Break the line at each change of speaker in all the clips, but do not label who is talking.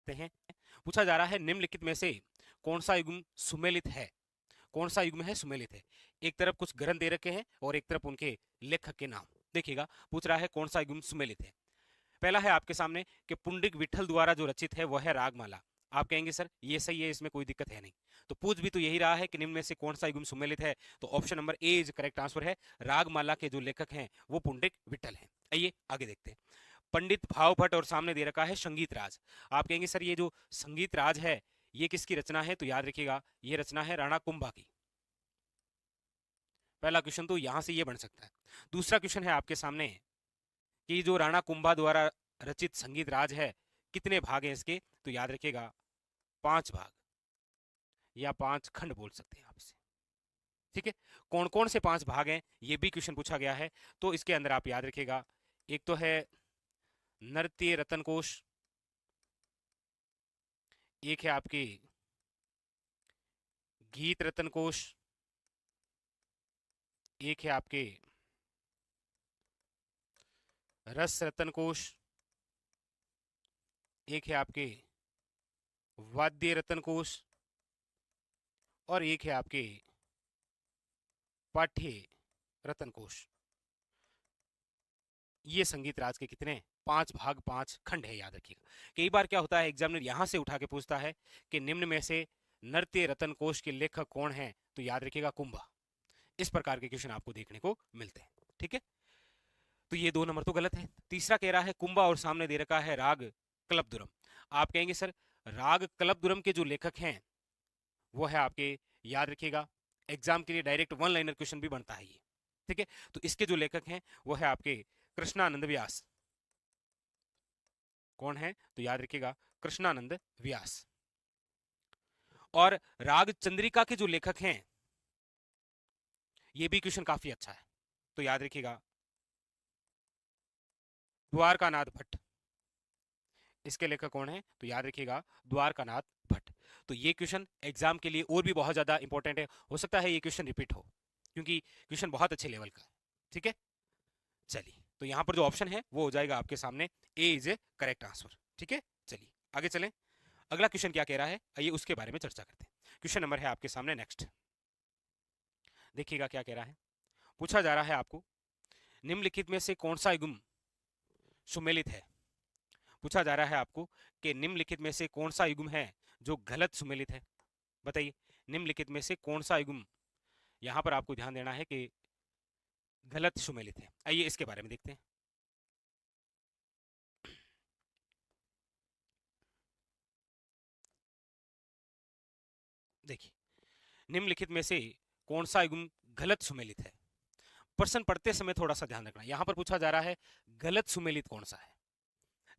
देखते हैं। पूछा जा रहा है निम्नलिखित में से कौन सा युग्म सुमेलित है। कौन सा युग्म है सुमेलित है। एक तरफ कुछ ग्रंथ दे रखे हैं और एक तरफ उनके लेखक के नाम। देखिएगा पूछ रहा है कौन सा युग्म सुमेलित है। पहला है आपके सामने कि पुंडरीक विठल द्वारा जो रचित है वह है रागमाला। आप कहेंगे सर ये सही है, इसमें कोई दिक्कत है नहीं। तो पूछ भी तो यही रहा है कि निम्न में से कौन सा युग्म सुमेलित है, तो option number A is correct answer है। रागमाला के जो लेखक हैं वो पुंडरीक विठल हैं। आइए आगे देखते हैं। पंडित भाव भट्ट और सामने दे रखा है संगीत राज। आप कहेंगे सर ये जो संगीत राज है ये किसकी रचना है, तो याद रखिएगा ये रचना है राणा कुंभा की। पहला क्वेश्चन तो यहां से ये बन सकता है। दूसरा क्वेश्चन है आपके सामने कि जो राणा कुंभा द्वारा रचित संगीत राज है कितने भाग हैं इसके, तो याद रखिएगा 5 भाग या 5 खंड बोल सकते हैं आपसे। ठीक है, कौन कौन से 5 भाग हैं ये भी क्वेश्चन पूछा गया है। तो इसके अंदर आप याद रखिएगा एक तो है नृत्य रतन कोश, एक है आपकी गीत रतन कोश, एक है आपके रस रतन कोश, एक है आपके वाद्य रतन कोश और एक है आपके पाठ्य रतन कोश। ये संगीत राज के कितने 5 भाग 5 खंड है, याद रखिएगा। कई बार क्या होता है एग्जामिनर यहां से उठा के पूछता है कि निम्न में से नृत्य रतन कोश के लेखक कौन हैं, तो याद रखिएगा कुंभा। इस प्रकार के क्वेश्चन आपको देखने को मिलते हैं। ठीक है, तो ये 2 नंबर तो गलत है। तीसरा कह रहा है कुंभा और सामने दे रखा है राग कलपदुरम। आप कहेंगे सर राग कलपदुरम के जो लेखक हैं वो है आपके, याद रखिएगा एग्जाम के लिए डायरेक्ट 1 लाइनर क्वेश्चन भी बनता है ये। ठीक है, तो इसके जो लेखक हैं वो है आपके कृष्णानंद व्यास। कौन है, तो याद रखिएगा कृष्णानंद व्यास। और राग चंद्रिका के जो लेखक हैं ये भी क्वेश्चन काफी अच्छा है, तो याद रखिएगा द्वारकानाथ भट्ट। इसके लेखक कौन है, तो याद रखिएगा द्वारकानाथ भट्ट। तो ये क्वेश्चन एग्जाम के लिए और भी बहुत ज्यादा इंपॉर्टेंट है, हो सकता है ये क्वेश्चन रिपीट हो क्योंकि क्वेश्चन बहुत अच्छे लेवल का है। ठीक है, चलिए तो यहां पर जो ऑप्शन है वो हो जाएगा आपके सामने ए इज ए करेक्ट आंसर। ठीक है, चलिए आगे चलें। अगला क्वेश्चन क्या कह रहा है आइए उसके बारे में चर्चा करते हैं। क्वेश्चन नंबर है आपके सामने नेक्स्ट, देखिएगा क्या कह रहा है। पूछा जा रहा है आपको निम्नलिखित में से कौन सा युग्म सुमेलित है। पूछा जा रहा है आपको कि निम्नलिखित में से कौन सा युग्म है जो गलत सुमेलित है। बताइए निम्नलिखित में से कौन सा युग्म यहां पर आपको ध्यान देना है कि गलत सुमेलित है। आइए इसके बारे में देखते हैं। देखिए निम्नलिखित में से कौन सा युग्म गलत सुमेलित है। प्रश्न पढ़ते समय थोड़ा सा ध्यान रखना, यहां पर पूछा जा रहा है गलत सुमेलित कौन सा है।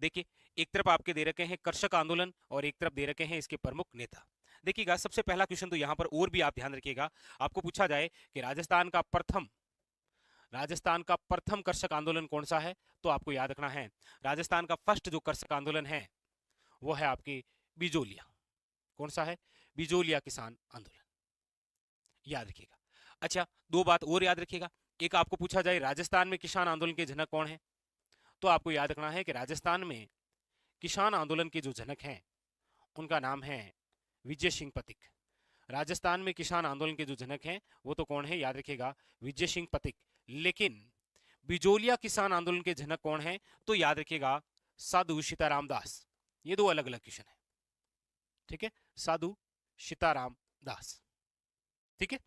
देखिए एक तरफ आपके दे रखे हैं कर्षक आंदोलन और एक तरफ दे रखे हैं इसके प्रमुख नेता। देखिएगा सबसे पहला क्वेश्चन तो यहां पर और भी आप ध्यान रखिएगा, आपको पूछा जाए कि राजस्थान का प्रथम कर्षक आंदोलन कौन सा है, तो आपको याद रखना है राजस्थान का फर्स्ट जो कर्षक आंदोलन है वो है आपकी बिजोलिया। कौन सा है, बिजोलिया किसान आंदोलन, याद रखिएगा। अच्छा दो बात और याद रखिएगा, एक आपको पूछा जाए राजस्थान में किसान आंदोलन के जनक कौन है, तो आपको याद रखना है कि राजस्थान में किसान आंदोलन के जो जनक हैं उनका नाम है विजय सिंह पथिक। राजस्थान में किसान आंदोलन के जो जनक हैं वो तो कौन है, याद रखिएगा विजय सिंह पथिक। लेकिन बिजोलिया किसान आंदोलन के जनक कौन है, तो याद रखिएगा साधु सीताराम दास। ये दो अलग अलग क्वेश्चन है। ठीक है, साधु सीताराम दास। ठीक है,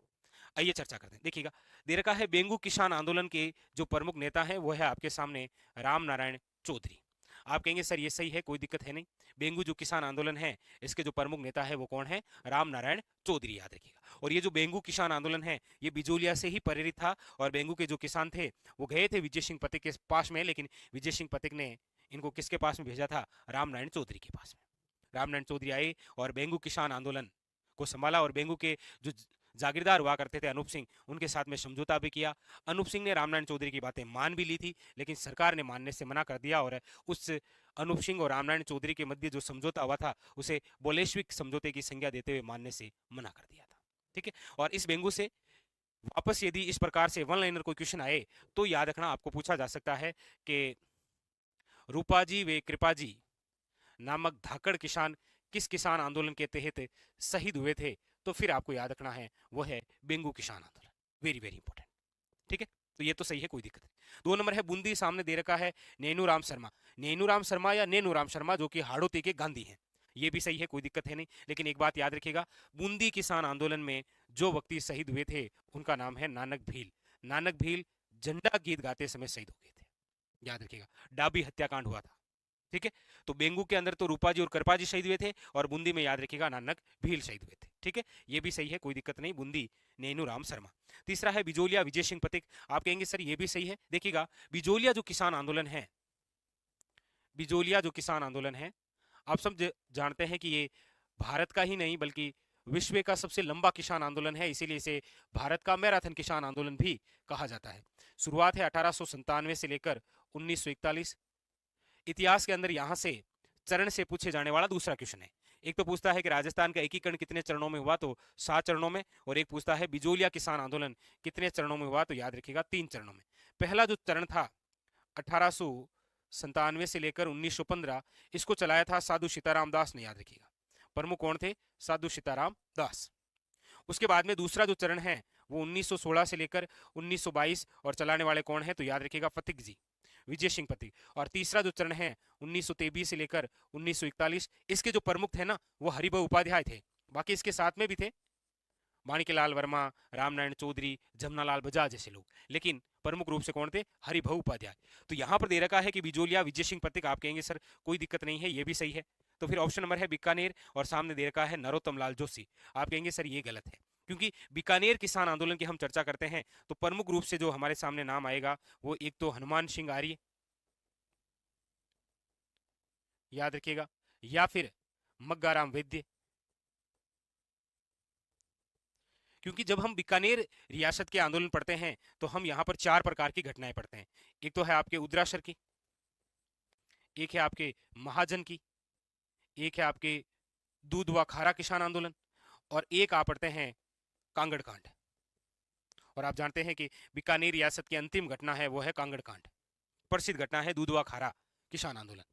आइए चर्चा करते हैं। देखिएगा दे रखा है बेंगू किसान आंदोलन के जो प्रमुख नेता हैं वो है आपके सामने राम नारायण चौधरी। आप कहेंगे सर ये सही है, कोई दिक्कत है नहीं। बेंगू जो किसान आंदोलन है इसके जो प्रमुख नेता है वो कौन है, राम नारायण चौधरी, याद रखिएगा। और ये जो बेंगू किसान आंदोलन है ये बिजोलिया से ही प्रेरित था और बेंगू के जो किसान थे वो गए थे विजय सिंह पथिक के पास में, लेकिन विजय सिंह पथिक ने इनको किसके पास में भेजा था, राम नारायण चौधरी के पास में। राम नारायण चौधरी आए और बेंगू किसान आंदोलन को संभाला और बेंगू के जो जागीरदार हुआ करते थे अनूप सिंह उनके साथ में समझौता भी किया। अनूप सिंह ने रामनारायण चौधरी की बातें मान भी ली थी लेकिन सरकार ने मानने से मना कर दिया और उस अनूप सिंह और रामनारायण चौधरी के मध्य जो समझौता हुआ था उसे बोलेश्विक समझौते की संज्ञा देते हुए मानने से मना कर दिया था। ठीक है, और इस बेंगू से वापस यदि इस प्रकार से वन लाइनर कोई क्वेश्चन आए तो याद रखना आपको पूछा जा सकता है कि रूपाजी वे कृपाजी नामक धाकड़ किसान किस किसान आंदोलन के तहत शहीद हुए थे? तो फिर आपको याद रखना है वो है बेंगू किसान आंदोलन। Very very important. ठीक है, तो ये तो सही है, कोई दिक्कत नहीं। 2 नंबर है बूंदी, सामने दे रखा है नैनूराम शर्मा। नैनूराम शर्मा या नैनूराम शर्मा जो कि हाड़ोती के गांधी हैं, ये भी सही है, कोई दिक्कत है नहीं। लेकिन एक बात याद रखिएगा, बूंदी किसान आंदोलन में जो व्यक्ति शहीद हुए थे उनका नाम है नानक भील। नानक भील झंडा गीत गाते समय शहीद हो गए थे, याद रखिएगा। डाबी हत्याकांड हुआ था। ठीक है, तो बेंगू के अंदर तो रूपा जी और कृपा जी शहीद हुए थे, और बूंदी में याद रखिएगा नानक भील शहीद हुए थे। ठीक है, ये भी सही है, कोई दिक्कत नहीं। बूंदी नैनू राम शर्मा। तीसरा है बिजोलिया विजय सिंह पथिक। आप कहेंगे सर ये भी सही है, देखिएगा बिजोलिया जो किसान आंदोलन है, बिजोलिया जो किसान आंदोलन है, आप सब जानते हैं कि ये भारत का ही नहीं बल्कि विश्व का सबसे लंबा किसान आंदोलन है, इसीलिए इसे भारत का मैराथन किसान आंदोलन भी कहा जाता है। शुरुआत है 1897 से लेकर 1941। इतिहास के अंदर यहां से चरण से पूछे जाने वाला दूसरा क्वेश्चन है। एक तो पूछता है कि राजस्थान का एकीकरण कितने चरणों में हुआ, तो 7 चरणों में। और एक पूछता है बिजोलिया किसान आंदोलन कितने चरणों में हुआ, तो याद रखिएगा 3 चरणों में। पहला जो चरण था 1897 से लेकर 1915, इसको चलाया था साधु सीताराम दास ने, याद रखिएगा। प्रमुख कौन थे? साधु सीताराम दास। उसके बाद में दूसरा जो चरण है वो 1916 से लेकर 1922, और चलाने वाले कौन है, तो याद रखिएगा पथिक जी, विजय सिंह पथिक। और तीसरा जो चरण है 1923 से लेकर 1941, इसके जो प्रमुख थे ना वो हरिभाऊ उपाध्याय थे, बाकी इसके साथ में भी थे माणिक्यलाल वर्मा, रामनारायण चौधरी, जमनालाल बजाज जैसे लोग, लेकिन प्रमुख रूप से कौन थे? हरिभाऊ उपाध्याय। तो यहां पर दे रखा है कि बिजोलिया विजय सिंह पथिक। आप कहेंगे सर कोई दिक्कत नहीं है, ये भी सही है। तो फिर ऑप्शन नंबर है बीकानेर, और सामने दे रखा है नरोत्तम लाल जोशी। आप कहेंगे सर ये गलत है, क्योंकि बीकानेर किसान आंदोलन की हम चर्चा करते हैं तो प्रमुख रूप से जो हमारे सामने नाम आएगा वो एक तो हनुमान सिंह आर्य, याद रखिएगा, या फिर मग्गाराम वैद्य। क्योंकि जब हम बीकानेर रियासत के आंदोलन पढ़ते हैं तो हम यहाँ पर 4 प्रकार की घटनाएं पढ़ते हैं। एक तो है आपके उद्रासर की, एक है आपके महाजन की, एक है आपके दूध व खारा किसान आंदोलन, और एक आप पढ़ते हैं कांगड़ कांड। और आप जानते हैं कि बीकानेर रियासत की अंतिम घटना है वो है कांगड़ कांड, प्रसिद्ध घटना है दूध व खारा किसान आंदोलन।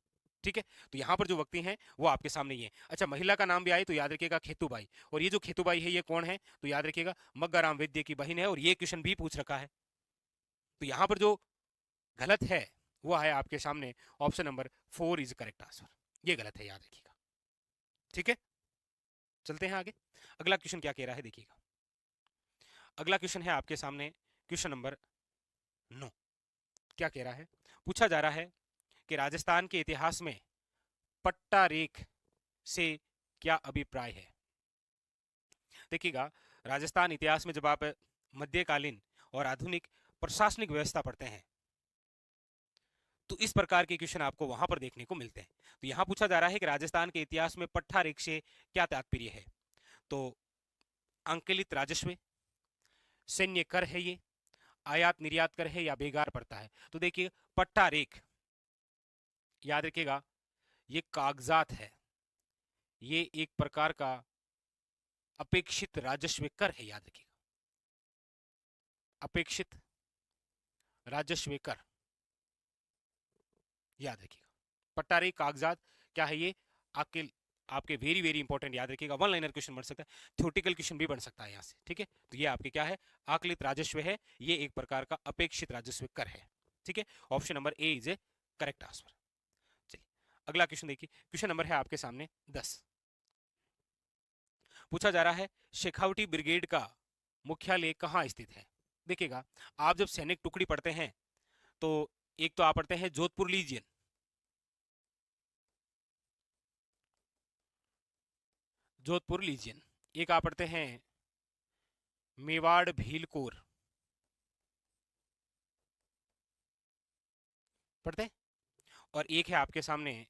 ठीक है, तो यहाँ पर जो व्यक्ति हैं वो आपके सामने ही है। अच्छा, महिला का नाम भी आए तो याद रखिएगा खेतूबाई, और ये जो खेतूबाई है ये कौन है, तो याद रखिएगा मग्गाराम वैद्य की बहन है, और ये क्वेश्चन भी पूछ रखा है। तो यहाँ पर जो गलत है वो है आपके सामने option number 4 is correct answer, ये गलत है, याद रखिएगा। ठीक है, चलते हैं आगे। अगला क्वेश्चन क्या कह रहा है देखिएगा। अगला क्वेश्चन है आपके सामने क्वेश्चन नंबर 9। क्या कह रहा है? पूछा जा रहा है कि राजस्थान के इतिहास में पट्टा रेख से क्या अभिप्राय है। देखिएगा, राजस्थान इतिहास में जब आप मध्यकालीन और आधुनिक प्रशासनिक व्यवस्था पढ़ते हैं तो इस प्रकार के क्वेश्चन आपको वहां पर देखने को मिलते हैं। तो यहां पूछा जा रहा है कि राजस्थान के इतिहास में पट्टा रेख से क्या तात्पर्य है। तो अंकलित राजस्व, सैन्य कर है ये, आयात निर्यात कर है, या बेगार पड़ता है। तो देखिए पट्टा रेख, याद रखिएगा ये कागजात है, ये एक प्रकार का अपेक्षित राजस्व कर है, याद रखिएगा, अपेक्षित राजस्व कर, याद रखिएगा। पट्टा रेख कागजात क्या है ये, आपके वेरी वेरी इंपॉर्टेंट, याद रखिएगा। 1 लाइनर क्वेश्चन बन सकता है, थ्योरेटिकल क्वेश्चन भी बन सकता है यहाँ से। ठीक है, तो ये आपके क्या है, आकलित राजस्व है, ये एक प्रकार का अपेक्षित राजस्व कर है। ठीक है, option number A is a correct answer. चलिए अगला क्वेश्चन देखिए, क्वेश्चन नंबर है आपके सामने 10। पूछा जा रहा है शेखावटी ब्रिगेड का मुख्यालय कहाँ स्थित है। देखिएगा, आप जब सैनिक टुकड़ी पढ़ते हैं तो एक तो आप पढ़ते हैं जोधपुर लीजियन, जोधपुर लीजियन, एक आप पढ़ते हैं मेवाड़ भीलकोर, पढ़ते हैं, और एक है आपके सामने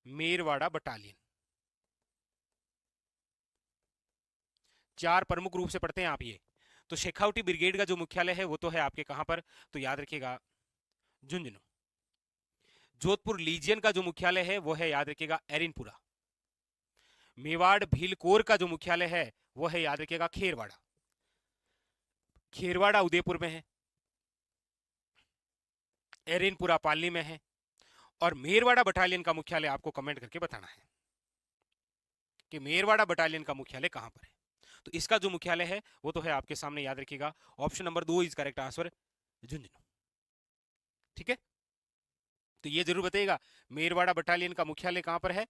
मेरवाड़ा बटालियन। 4 प्रमुख रूप से पढ़ते हैं आप ये। तो शेखावटी ब्रिगेड का जो मुख्यालय है वो तो है आपके कहां पर, तो याद रखिएगा झुंझुनू। जोधपुर लीजियन का जो मुख्यालय है वो है, याद रखिएगा, एरिनपुरा। मेवाड़ भीलकोर का जो मुख्यालय है वो है, याद रखिएगा, खेरवाड़ा। खेरवाड़ा उदयपुर में है, एरिनपुरा पाली में है, और मेरवाड़ा बटालियन का मुख्यालय आपको कमेंट करके बताना है कि मेरवाड़ा बटालियन का मुख्यालय कहां पर है। तो इसका जो मुख्यालय है वो तो है आपके सामने, याद रखिएगा, option number 2 is correct answer, Jhunjhunu. ठीक है, तो ये जरूर बताइएगा मेरवाड़ा बटालियन का मुख्यालय कहां पर है।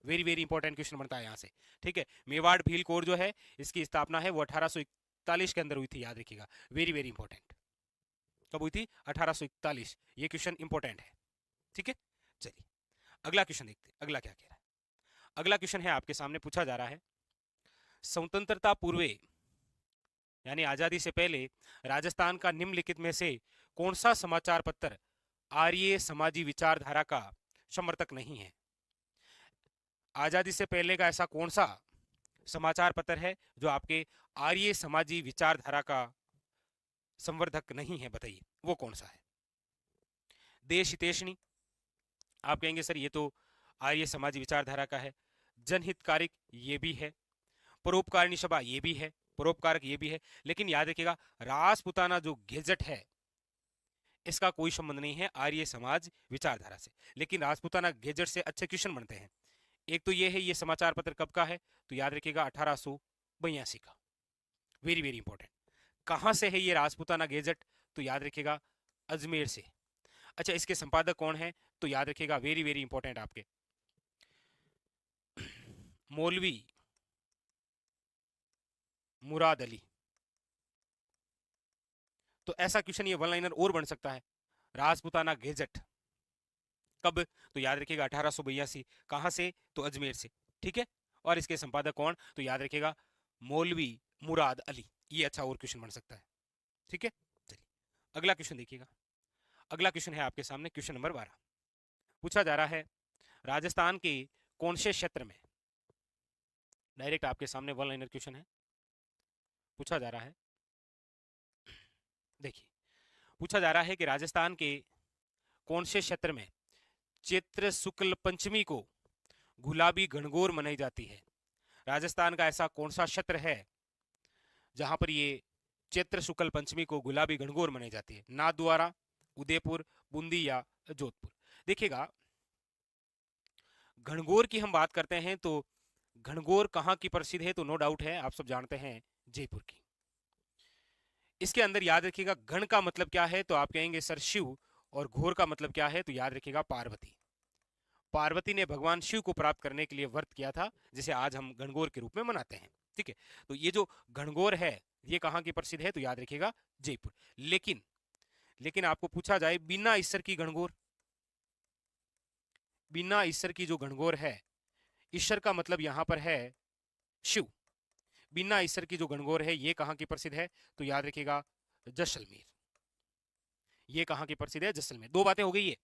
वेरी वेरी इंपॉर्टेंट क्वेश्चन बनता है यहां से। ठीक है, मेवाड़ भील कोर जो है इसकी स्थापना है वो 1841 के अंदर हुई थी, याद रखिएगा, वेरी वेरी इंपॉर्टेंट। कब हुई थी? 1841। ये क्वेश्चन इंपॉर्टेंट है। ठीक है, चलिए अगला क्वेश्चन देखते हैं, अगला क्या कह रहा है। अगला क्वेश्चन है आपके सामने पूछा जा रहा है, स्वतंत्रता पूर्वे यानी आजादी से पहले राजस्थान का निम्नलिखित में से कौन सा समाचार पत्र आर्य समाजी विचारधारा का समर्थक नहीं है। आजादी से पहले का ऐसा कौन सा समाचार पत्र है जो आपके आर्य समाजी विचारधारा का संवर्धक नहीं है, बताइए वो कौन सा है। देश हितैषणी, आप कहेंगे सर ये तो आर्य समाजी विचारधारा का है। जनहितकारिक, ये भी है। परोपकारिणी सभा, ये भी है। परोपकारक, ये भी है। लेकिन याद रखिएगा राजपुताना जो गेजेट है इसका कोई संबंध नहीं है आर्य समाज विचारधारा से। लेकिन राजपुताना गेजेट से अच्छे क्वेश्चन बनते हैं। एक तो ये है, ये समाचार पत्र कब का है, तो याद रखिएगा 1882 का, वेरी वेरी इंपॉर्टेंट। कहां से है ये राजपुताना गेजेट, तो याद रखिएगा अजमेर से। अच्छा, इसके संपादक कौन है, तो याद रखिएगा वेरी वेरी इंपॉर्टेंट आपके मौलवी मुराद अली। तो ऐसा क्वेश्चन ये वन लाइनर और बन सकता है, राजपुताना गेजेट कब, तो याद रखिएगा 1882। कहां से, तो अजमेर से। ठीक है, और इसके संपादक कौन, तो याद रखिएगा मौलवी मुराद अली। ये अच्छा और क्वेश्चन बन सकता है। ठीक है, चलिए अगला क्वेश्चन देखिएगा। अगला क्वेश्चन है आपके सामने, क्वेश्चन नंबर 12। पूछा जा रहा है राजस्थान के कौन से क्षेत्र में, डायरेक्ट आपके सामने वन लाइनर क्वेश्चन है, पूछा जा रहा है। देखिए, पूछा जा रहा है कि राजस्थान के कौन से क्षेत्र में चैत्र शुक्ल पंचमी को गुलाबी गणगौर मनाई जाती है। राजस्थान का ऐसा कौन सा क्षेत्र है जहां पर ये चैत्र शुक्ल पंचमी को गुलाबी गणगौर मनाई जाती है। नाथद्वारा, उदयपुर, बूंदी या जोधपुर। देखिएगा गणगौर की हम बात करते हैं तो गणगौर कहाँ की प्रसिद्ध है, तो नो डाउट है आप सब जानते हैं जयपुर की। इसके अंदर याद रखिएगा गण का मतलब क्या है, तो आप कहेंगे सर शिव, और घोर का मतलब क्या है, तो याद रखिएगा पार्वती। पार्वती ने भगवान शिव को प्राप्त करने के लिए व्रत किया था, जिसे आज हम गणगौर के रूप में मनाते हैं। ठीक है, तो ये जो गणगौर है ये कहाँ की प्रसिद्ध है, तो याद रखिएगा जयपुर। लेकिन लेकिन आपको पूछा जाए बिना ईश्वर की गणगौर, बिना ईश्वर की जो गणगौर है, ईश्वर का मतलब यहां पर है शिव, बिना ईश्वर की जो गणगौर है ये कहां की प्रसिद्ध है, तो याद रखिएगा जैसलमेर। ये कहां की प्रसिद्ध है, जैसलमेर। दो बातें हो गई है,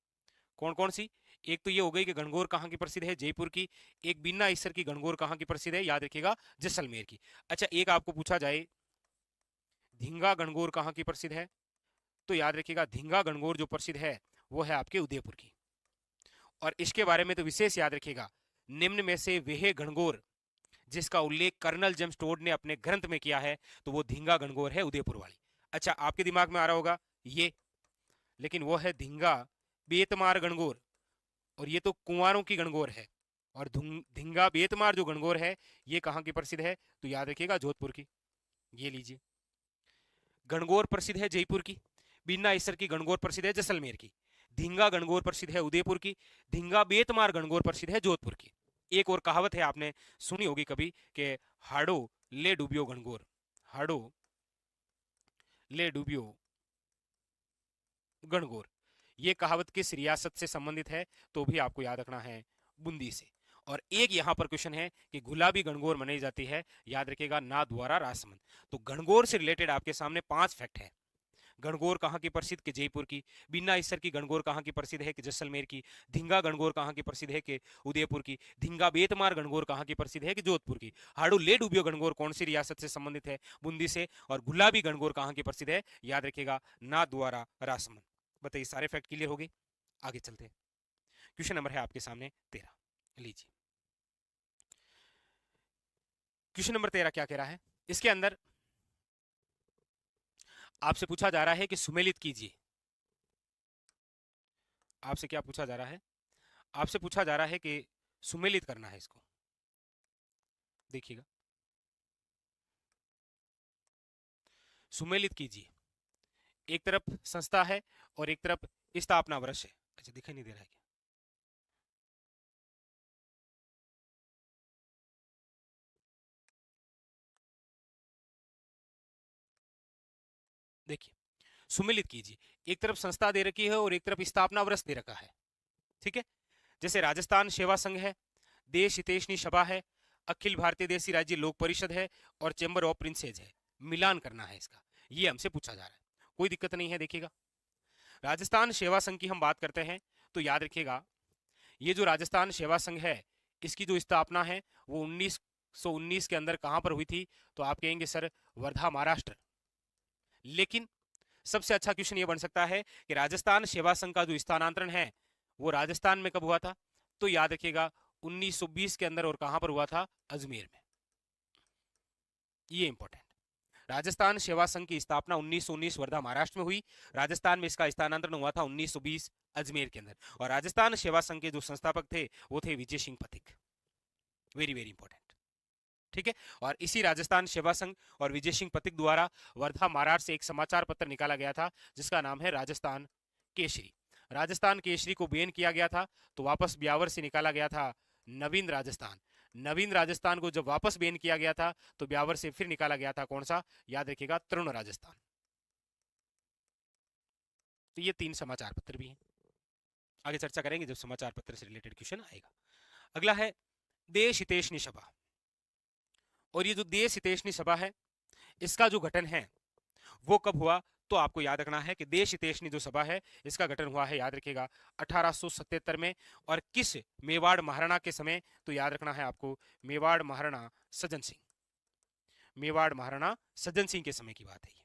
कौन कौन सी, एक तो ये हो गई कि गणगौर कहां की प्रसिद्ध है, जयपुर की। एक बिना ईश्वर की गणगौर कहां की प्रसिद्ध है, याद रखिएगा जैसलमेर की। अच्छा, एक आपको पूछा जाए धींगा गणगौर कहां की प्रसिद्ध है, तो याद रखिएगा धींगा गणगौर जो प्रसिद्ध है वो है आपके उदयपुर की। और इसके बारे में तो विशेष याद रखिएगा, निम्न में से वह गणगौर जिसका उल्लेख कर्नल जेम्स टोड ने अपने ग्रंथ में किया है, तो वो धींगा गणगौर है उदयपुर वाली। अच्छा, आपके दिमाग में आ रहा होगा ये, लेकिन वो है धींगा बेतमार गणगौर, और ये तो कुंवारों की गणगौर है। और धींगा बेतमार जो गणगौर है ये कहाँ की प्रसिद्ध है, तो याद रखिएगा जोधपुर की। ये लीजिए, गणगौर प्रसिद्ध है जयपुर की, बिना ईसर की गणगौर प्रसिद्ध है जैसलमेर की, धींगा गणगौर प्रसिद्ध है उदयपुर की, धींगा बेतमार गणगौर प्रसिद्ध है जोधपुर की। एक और कहावत है आपने सुनी होगी कभी कि हाड़ो ले डूबियो गणगौर, हाड़ो ले डूबियो गणगौर। ये कहावत किस रियासत से संबंधित है, तो भी आपको याद रखना है बूंदी से। और एक यहां पर क्वेश्चन है कि गुलाबी गणगौर मनाई जाती है, याद रखिएगा नाथद्वारा राजसमंद। तो गणगौर से रिलेटेड आपके सामने 5 फैक्ट है। गणगौर कहाँ की प्रसिद्ध, के जयपुर की। बिना ईसर की गणगौर कहाँ की प्रसिद्ध है, कि जैसलमेर की। धींगा गणगौर कहाँ की प्रसिद्ध है, कि उदयपुर की। धींगा बेतमार गणगौर कहाँ की प्रसिद्ध है, कि जोधपुर की। हाड़ू ले डूबियो गणगौर कौन सी रियासत से संबंधित है, बूंदी से। और गुलाबी गणगौर कहाँ की प्रसिद्ध है, याद रखिएगा नाथद्वारा राजसमंद। बताइए सारे फैक्ट क्लियर हो गए, आगे चलते हैं। क्वेश्चन नंबर है आपके सामने 13, लीजिए। क्वेश्चन नंबर 13 क्या कह रहा है, इसके अंदर आपसे पूछा जा रहा है कि सुमेलित कीजिए। आपसे क्या पूछा जा रहा है, आपसे पूछा जा रहा है कि सुमेलित करना है इसको। देखिएगा, सुमेलित कीजिए। एक तरफ संस्था है और एक तरफ स्थापना वर्ष है। अच्छा, दिखाई नहीं दे रहा है क्या? देखिए, सुमेलित कीजिए। एक तरफ संस्था दे रखी है और एक तरफ स्थापना वर्ष दे रखा है। ठीक है, जैसे राजस्थान सेवा संघ है, देश हितैषणी सभा है, अखिल भारतीय देसी राज्य लोक परिषद है और चैम्बर ऑफ प्रिंसेज है। मिलान करना है इसका, ये हमसे पूछा जा रहा है। कोई दिक्कत नहीं है। देखिएगा, राजस्थान सेवा संघ की हम बात करते हैं तो याद रखिएगा, ये जो राजस्थान सेवा संघ है, इसकी जो स्थापना है वो 1919 के अंदर कहां पर हुई थी? तो आप कहेंगे सर वर्धा, महाराष्ट्र। लेकिन सबसे अच्छा क्वेश्चन ये बन सकता है कि राजस्थान सेवा संघ का जो स्थानांतरण है वो राजस्थान में कब हुआ था? तो याद रखिएगा 1920 के अंदर, और कहां पर हुआ था? अजमेर में। ये इंपॉर्टेंट। राजस्थान सेवा संघ की स्थापना 1919 वर्धा, महाराष्ट्र में हुई। राजस्थान में इसका स्थानांतरण हुआ था 1920 अजमेर के अंदर। और राजस्थान सेवा संघ के जो संस्थापक थे वो थे Vijay Singh Pathik. Very very important. ठीक है, और इसी राजस्थान सेवा संघ और विजय सिंह पथिक द्वारा वर्धा, महाराष्ट्र से एक समाचार पत्र निकाला गया था जिसका नाम है राजस्थान केसरी। राजस्थान केसरी को बैन किया गया था तो वापस ब्यावर से निकाला गया था नवीन राजस्थान। नवीन राजस्थान को जब वापस बैन किया गया था तो ब्यावर से फिर निकाला गया था कौन सा? याद रखिएगा, तरुण राजस्थान। तो ये 3 समाचार पत्र भी हैं। आगे चर्चा करेंगे जब समाचार पत्र से रिलेटेड क्वेश्चन आएगा। अगला है देश हितैषणी सभा। और ये जो देश हितैषणी सभा है, इसका जो गठन है वो कब हुआ? तो आपको याद रखना है कि देश हितैषणी जो सभा है इसका गठन हुआ है, याद रखिएगा, 1877 में। और किस मेवाड़ महाराणा के समय? तो याद रखना है आपको, मेवाड़ महाराणा सज्जन सिंह। मेवाड़ महाराणा सज्जन सिंह के समय की बात है ये।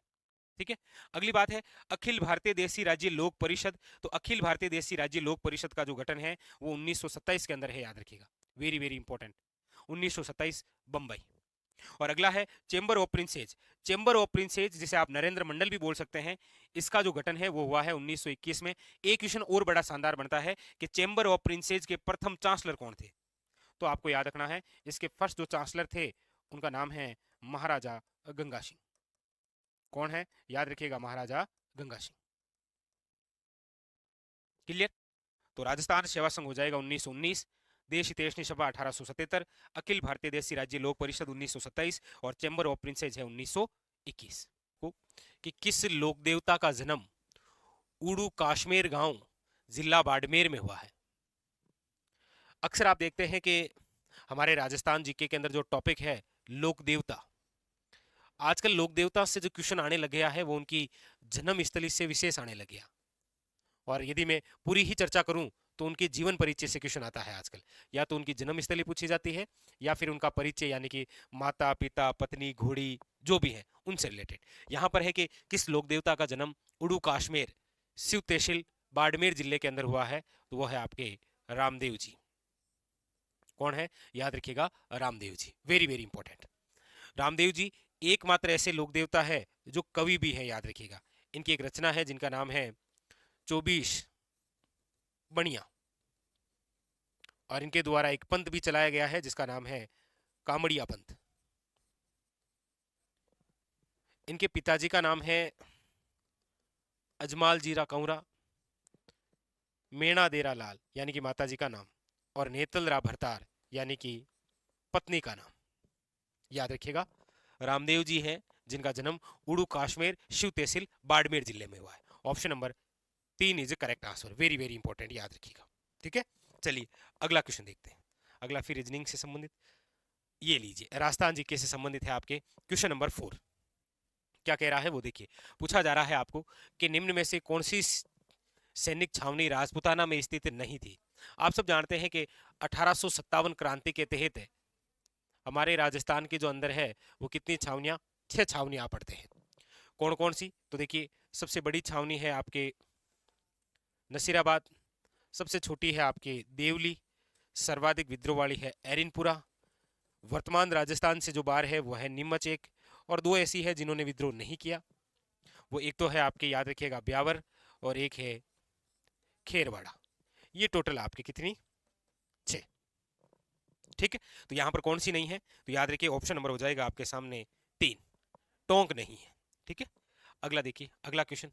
ठीक है, अगली बात है अखिल भारतीय देसी राज्य लोक परिषद। तो अखिल भारतीय देसी राज्य लोक परिषद का जो गठन है वो 1927 के अंदर है, याद रखिएगा। Very very important, 1927 Bombay. और अगला है chamber of princes. Chamber of princes, जिसे आप नरेंद्र मंडल भी बोल सकते हैं, इसका जो गठन है वो हुआ है 1921 में। एक क्वेश्चन और बड़ा शानदार बनता है कि चेंबर ऑफ प्रिंसेज के प्रथम चांसलर कौन थे? तो आपको याद रखना है इसके फर्स्ट जो चांसलर थे उनका नाम है महाराजा गंगा सिंह। कौन है? याद रखिएगा, महाराजा गंगा सिंह। क्लियर? तो राजस्थान सेवा संघ हो जाएगा 1919, देश हितैषणी सभा 1877, अखिल भारतीय देसी राज्य लोक परिषद 1927 और चैम्बर ऑफ प्रिंसेज है 1921 को। कि किस लोक देवता का जन्म उड़ू काश्मीर गांव, जिला बाड़मेर में हुआ है? अक्सर आप देखते हैं कि हमारे राजस्थान जीके के अंदर जो टॉपिक है लोक देवता, आजकल लोक देवता से जो क्वेश्चन आने लग गया है वो उनकी जन्म स्थली से विशेष आने लग गया। और यदि मैं पूरी ही चर्चा करूं तो उनके जीवन परिचय से क्वेश्चन आता है आजकल। या तो उनकी जन्म स्थली पूछी जाती है या फिर उनका परिचय, यानी कि माता, पिता, पत्नी, घोड़ी, जो भी है उनसे रिलेटेड। यहां पर है कि किस लोक देवता का जन्म उड़ू काश्मीर, शिव तहसील, बाड़मेर जिले के अंदर हुआ है? तो वो है आपके रामदेव जी। कौन है? याद रखिएगा, Ramdev ji. Very very important. Ramdev ji एकमात्र ऐसे लोक देवता है जो कवि भी है, याद रखिएगा। इनकी एक रचना है जिनका नाम है 24 बनिया, और इनके द्वारा एक पंथ भी चलाया गया है जिसका नाम है कामड़िया पंथ। इनके पिताजी का नाम है अजमाल जीरा कंवरा, मेणा देरा लाल यानी कि माताजी का नाम, और नेतलरा भरतार यानी कि पत्नी का नाम। याद रखिएगा, रामदेव जी हैं जिनका जन्म उड़ू काश्मीर, शिव तहसील, बाड़मेर जिले में हुआ है। Option number 3 is correct answer. Very very important, याद रखिएगा। ठीक है, चलिए अगला क्वेश्चन देखते हैं। अगला फिर रीजनिंग से संबंधित, ये लीजिए, राजस्थान जीके से संबंधित है आपके क्वेश्चन नंबर 4। क्या कह रहा है वो देखिए। पूछा जा रहा है आपको कि निम्न में से कौन सी सैनिक छावनी राजपुताना में स्थित नहीं थी? आप सब जानते हैं कि 1857 क्रांति के तहत हमारे राजस्थान के जो अंदर है वो कितनी छावनियां? 6 छावनियां पड़ते हैं। कौन कौन सी? तो देखिए, सबसे बड़ी छावनी है आपके नसीराबाद, सबसे छोटी है आपके देवली, सर्वाधिक विद्रोह वाली है एरिनपुरा, वर्तमान राजस्थान से जो बाहर है वो है नीमचेक, और 2 ऐसी है जिन्होंने विद्रोह नहीं किया। वो एक तो है आपके, याद रखिएगा, ब्यावर, और एक है खेरवाड़ा। ये टोटल आपके कितनी ठीक है, तो यहां पर कौन सी नहीं है, तो याद रखिए ऑप्शन नंबर हो जाएगा आपके सामने 3, टोंक नहीं है। ठीक है, अगला देखिए, अगला क्वेश्चन।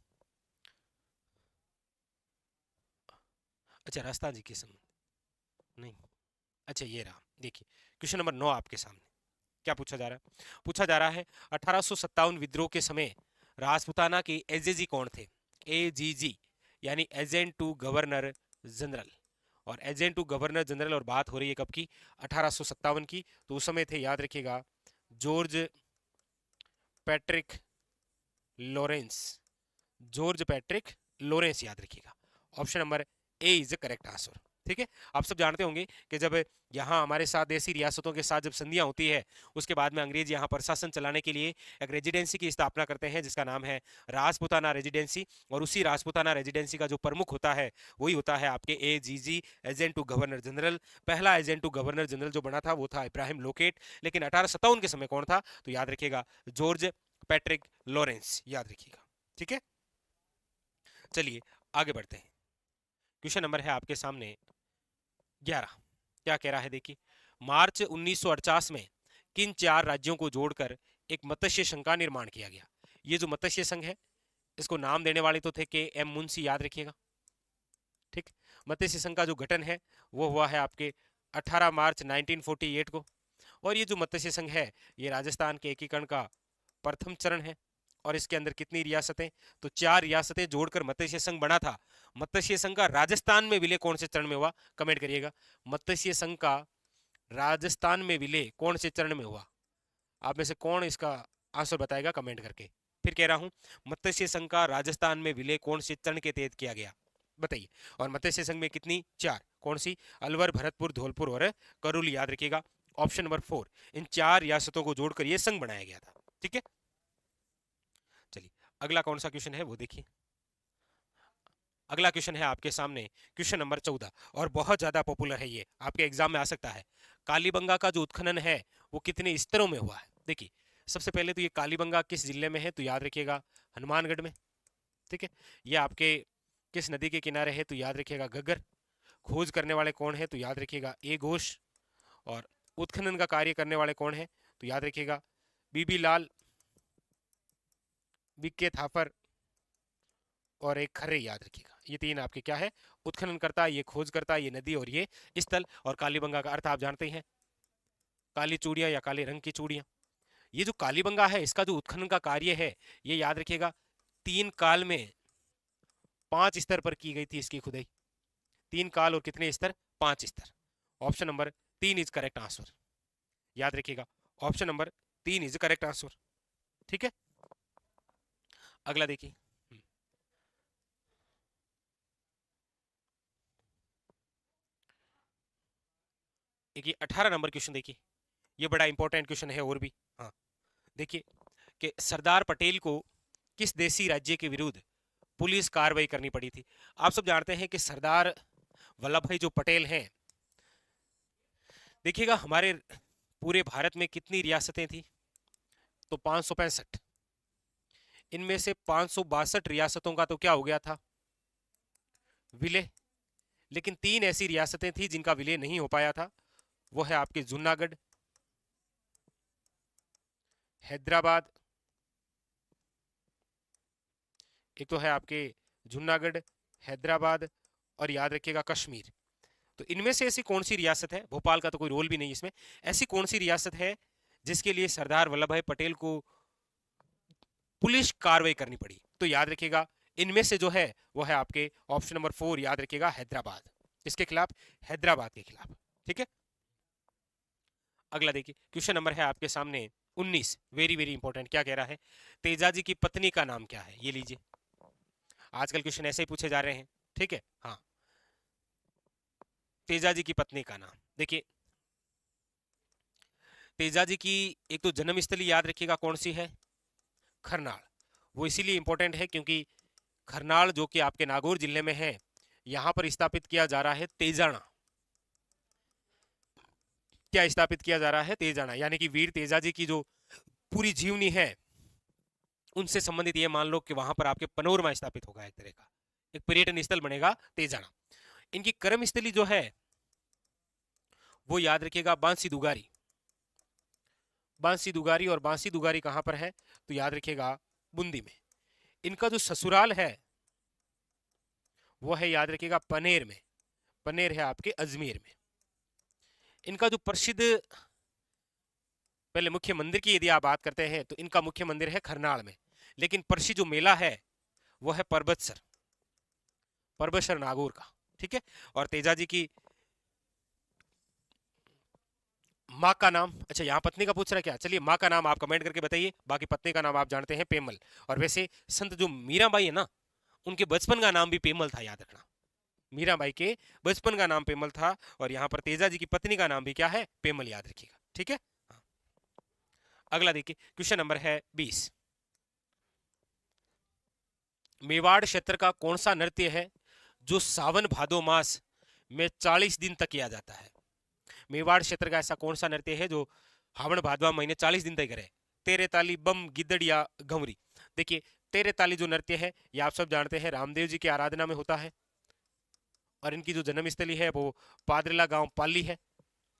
अच्छा, रास्ता जी के संबंध नहीं, अच्छा ये रहा, देखिए क्वेश्चन नंबर 9 आपके सामने क्या पूछा जा रहा है, पूछा जा रहा है 1857 विद्रोह के समय राजपुताना के एजेजी कौन थे, एजीजी यानी एजेंट टू गवर्नर जनरल, और एजेंट टू गवर्नर जनरल, और बात हो रही है कब की, 1857 की, तो उस समय थे, याद रखिएगा, George Patrick Lawrence, George Patrick Lawrence, याद रखिएगा, option number A is the correct answer. ठीक है, आप सब जानते होंगे कि जब यहाँ हमारे साथ देसी रियासतों के साथ जब संधियां होती है, उसके बाद में अंग्रेज यहाँ पर शासन चलाने के लिए एक रेजिडेंसी की स्थापना करते हैं जिसका नाम है राजपुताना रेजिडेंसी, और उसी राजपुताना रेजिडेंसी का जो प्रमुख होता है वही होता है आपके AGG, agent to governor general. पहला एजेंट टू गवर्नर जनरल जो बना था वो था इब्राहिम लोकेट, लेकिन 1857 के समय कौन था, तो याद रखिएगा जॉर्ज पैट्रिक लॉरेंस, याद रखिएगा। ठीक है, चलिए आगे बढ़ते हैं। क्वेश्चन नंबर है आपके सामने 11, क्या कह रहा है, देखिए, मार्च 1948 में किन 4 राज्यों को जोड़कर एक मत्स्य संघ का निर्माण किया गया। ये जो मत्स्य संघ है, इसको नाम देने वाले तो थे के एम मुंशी, याद रखिएगा। ठीक, मत्स्य संघ का जो गठन है वो हुआ है आपके 18 मार्च 1948 को, और ये जो मत्स्य संघ है ये राजस्थान के एकीकरण का प्रथम चरण है, और इसके अंदर कितनी रियासतें, तो 4 रियासतें जोड़कर मत्स्य संघ बना था। मत्स्य संघ का राजस्थान में विलय कौन से चरण में हुआ, कमेंट करिएगा, मत्स्य संघ का राजस्थान में विलय कौन से चरण में हुआ, आप में से कौन इसका आंसर बताएगा कमेंट करके। फिर कह रहा हूं, मत्स्य संघ का राजस्थान में विलय कौन से चरण के तहत किया गया, बताइए। और मत्स्य संघ में कितनी, 4, कौन सी, अलवर, भरतपुर, धौलपुर और करौली, याद रखिएगा, ऑप्शन नंबर 4, इन 4 रियासतों को जोड़कर यह संघ बनाया गया था। ठीक है, चलिए अगला कौन सा क्वेश्चन है वो देखिए। अगला क्वेश्चन है आपके सामने क्वेश्चन नंबर 14, और बहुत ज्यादा पॉपुलर है, ये आपके एग्जाम में आ सकता है। कालीबंगा का जो उत्खनन है वो कितने स्तरों में हुआ है, देखिए, सबसे पहले तो ये कालीबंगा किस जिले में है, तो याद रखिएगा हनुमानगढ़ में। ठीक है, ये आपके किस नदी के किनारे है, तो याद रखिएगा घग्गर। खोज करने वाले कौन है, तो याद रखिएगा ए घोष, और उत्खनन का कार्य करने वाले कौन है, तो याद रखिएगा बीबी लाल, बीके थापर और एक खर्रे, याद रखिएगा। ये 3 आपके क्या है, उत्खनन करता, ये खोज करता, ये नदी, और ये स्थल। और कालीबंगा का अर्थ आप जानते ही हैं, काली चूड़ियां या काले रंग की चूड़ियां। ये जो कालीबंगा है इसका जो उत्खनन का कार्य है ये याद रखिएगा 3 काल में 5 स्तर पर की गई थी इसकी खुदाई। 3 काल और कितने स्तर, 5 स्तर। Option number 3 is correct answer, याद रखिएगा, option number 3 is correct answer. ठीक है, अगला देखिए। देखिए 18 नंबर क्वेश्चन देखिए, ये बड़ा इंपॉर्टेंट क्वेश्चन है और भी। हाँ, देखिए कि सरदार पटेल को किस देसी राज्य के विरुद्ध पुलिस कार्रवाई करनी पड़ी थी। आप सब जानते हैं कि सरदार वल्लभ भाई जो पटेल हैं, देखिएगा हमारे पूरे भारत में कितनी रियासतें थी, तो 565। इनमें से 562 रियासतों का तो क्या हो गया था, विलय। लेकिन 3 ऐसी रियासतें थी जिनका विलय नहीं हो पाया था, वो है आपके जूनागढ़, हैदराबाद, एक तो है आपके जूनागढ़, हैदराबाद, और याद रखिएगा कश्मीर। तो इनमें से ऐसी कौन सी रियासत है, भोपाल का तो कोई रोल भी नहीं इसमें, ऐसी कौन सी रियासत है जिसके लिए सरदार वल्लभ भाई पटेल को पुलिस कार्रवाई करनी पड़ी, तो याद रखिएगा इनमें से जो है वो है आपके ऑप्शन नंबर 4, याद रखिएगा हैदराबाद। इसके खिलाफ, हैदराबाद के खिलाफ। ठीक है, अगला देखिए क्वेश्चन नंबर है आपके सामने 19, वेरी वेरी इंपॉर्टेंट। क्या कह रहा है, तेजाजी की पत्नी का नाम क्या है, ये लीजिए, आजकल क्वेश्चन ऐसे ही पूछे जा रहे हैं। ठीक है, हाँ, तेजाजी की पत्नी का नाम देखिए, तेजाजी की एक तो जन्मस्थली याद रखिएगा कौन सी है, खरनाल। वो इसीलिए इंपॉर्टेंट है क्योंकि खरनाल जो कि आपके नागौर जिले में है, यहां पर स्थापित किया जा रहा है तेजाना। क्या स्थापित किया जा रहा है, तेजाना, यानी कि वीर तेजाजी की जो पूरी जीवनी है उनसे संबंधित ये मान लो कि वहां पर आपके पनोरमा स्थापित होगा, एक तरह का एक पर्यटन स्थल बनेगा तेजाना। इनकी कर्मस्थली जो है वो याद रखिएगा बांसी दुगारी। बांसी दुगारी, और बांसी दुगारी कहां पर है तो याद रखिएगा बूंदी में। इनका जो ससुराल है वो है याद रखिएगा पनेर में। पनेर है आपके अजमेर में। इनका जो प्रसिद्ध, पहले मुख्य मंदिर की यदि आप बात करते हैं तो इनका मुख्य मंदिर है खरनाल में, लेकिन प्रसिद्ध जो मेला है वो है परबतसर, परबतसर नागौर का। ठीक है। और तेजा जी की माँ का नाम, अच्छा यहाँ पत्नी का पूछ रहा है क्या, चलिए माँ का नाम आप कमेंट करके बताइए, बाकी पत्नी का नाम आप जानते हैं पेमल। और वैसे संत जो मीराबाई है ना, उनके बचपन का नाम भी पेमल था, याद रखना। मीराबाई के बचपन का नाम पेमल था, और यहाँ पर तेजा जी की पत्नी का नाम भी क्या है, पेमल, याद रखिएगा। ठीक है। हाँ। अगला देखिए, क्वेश्चन नंबर है 20। मेवाड़ क्षेत्र का कौन सा नृत्य है जो सावन भादो मास में 40 दिन तक किया जाता है? मेवाड़ क्षेत्र का ऐसा कौन सा नृत्य है जो हावण भादवा महीने 40 दिन तक करे? तेरे ताली, बम, गिद्दड़ या घमरी? देखिए, तेरे ताली जो नृत्य है ये आप सब जानते हैं रामदेव जी की आराधना में होता है, और इनकी जो जन्मस्थली है वो पादरला गांव पाली है।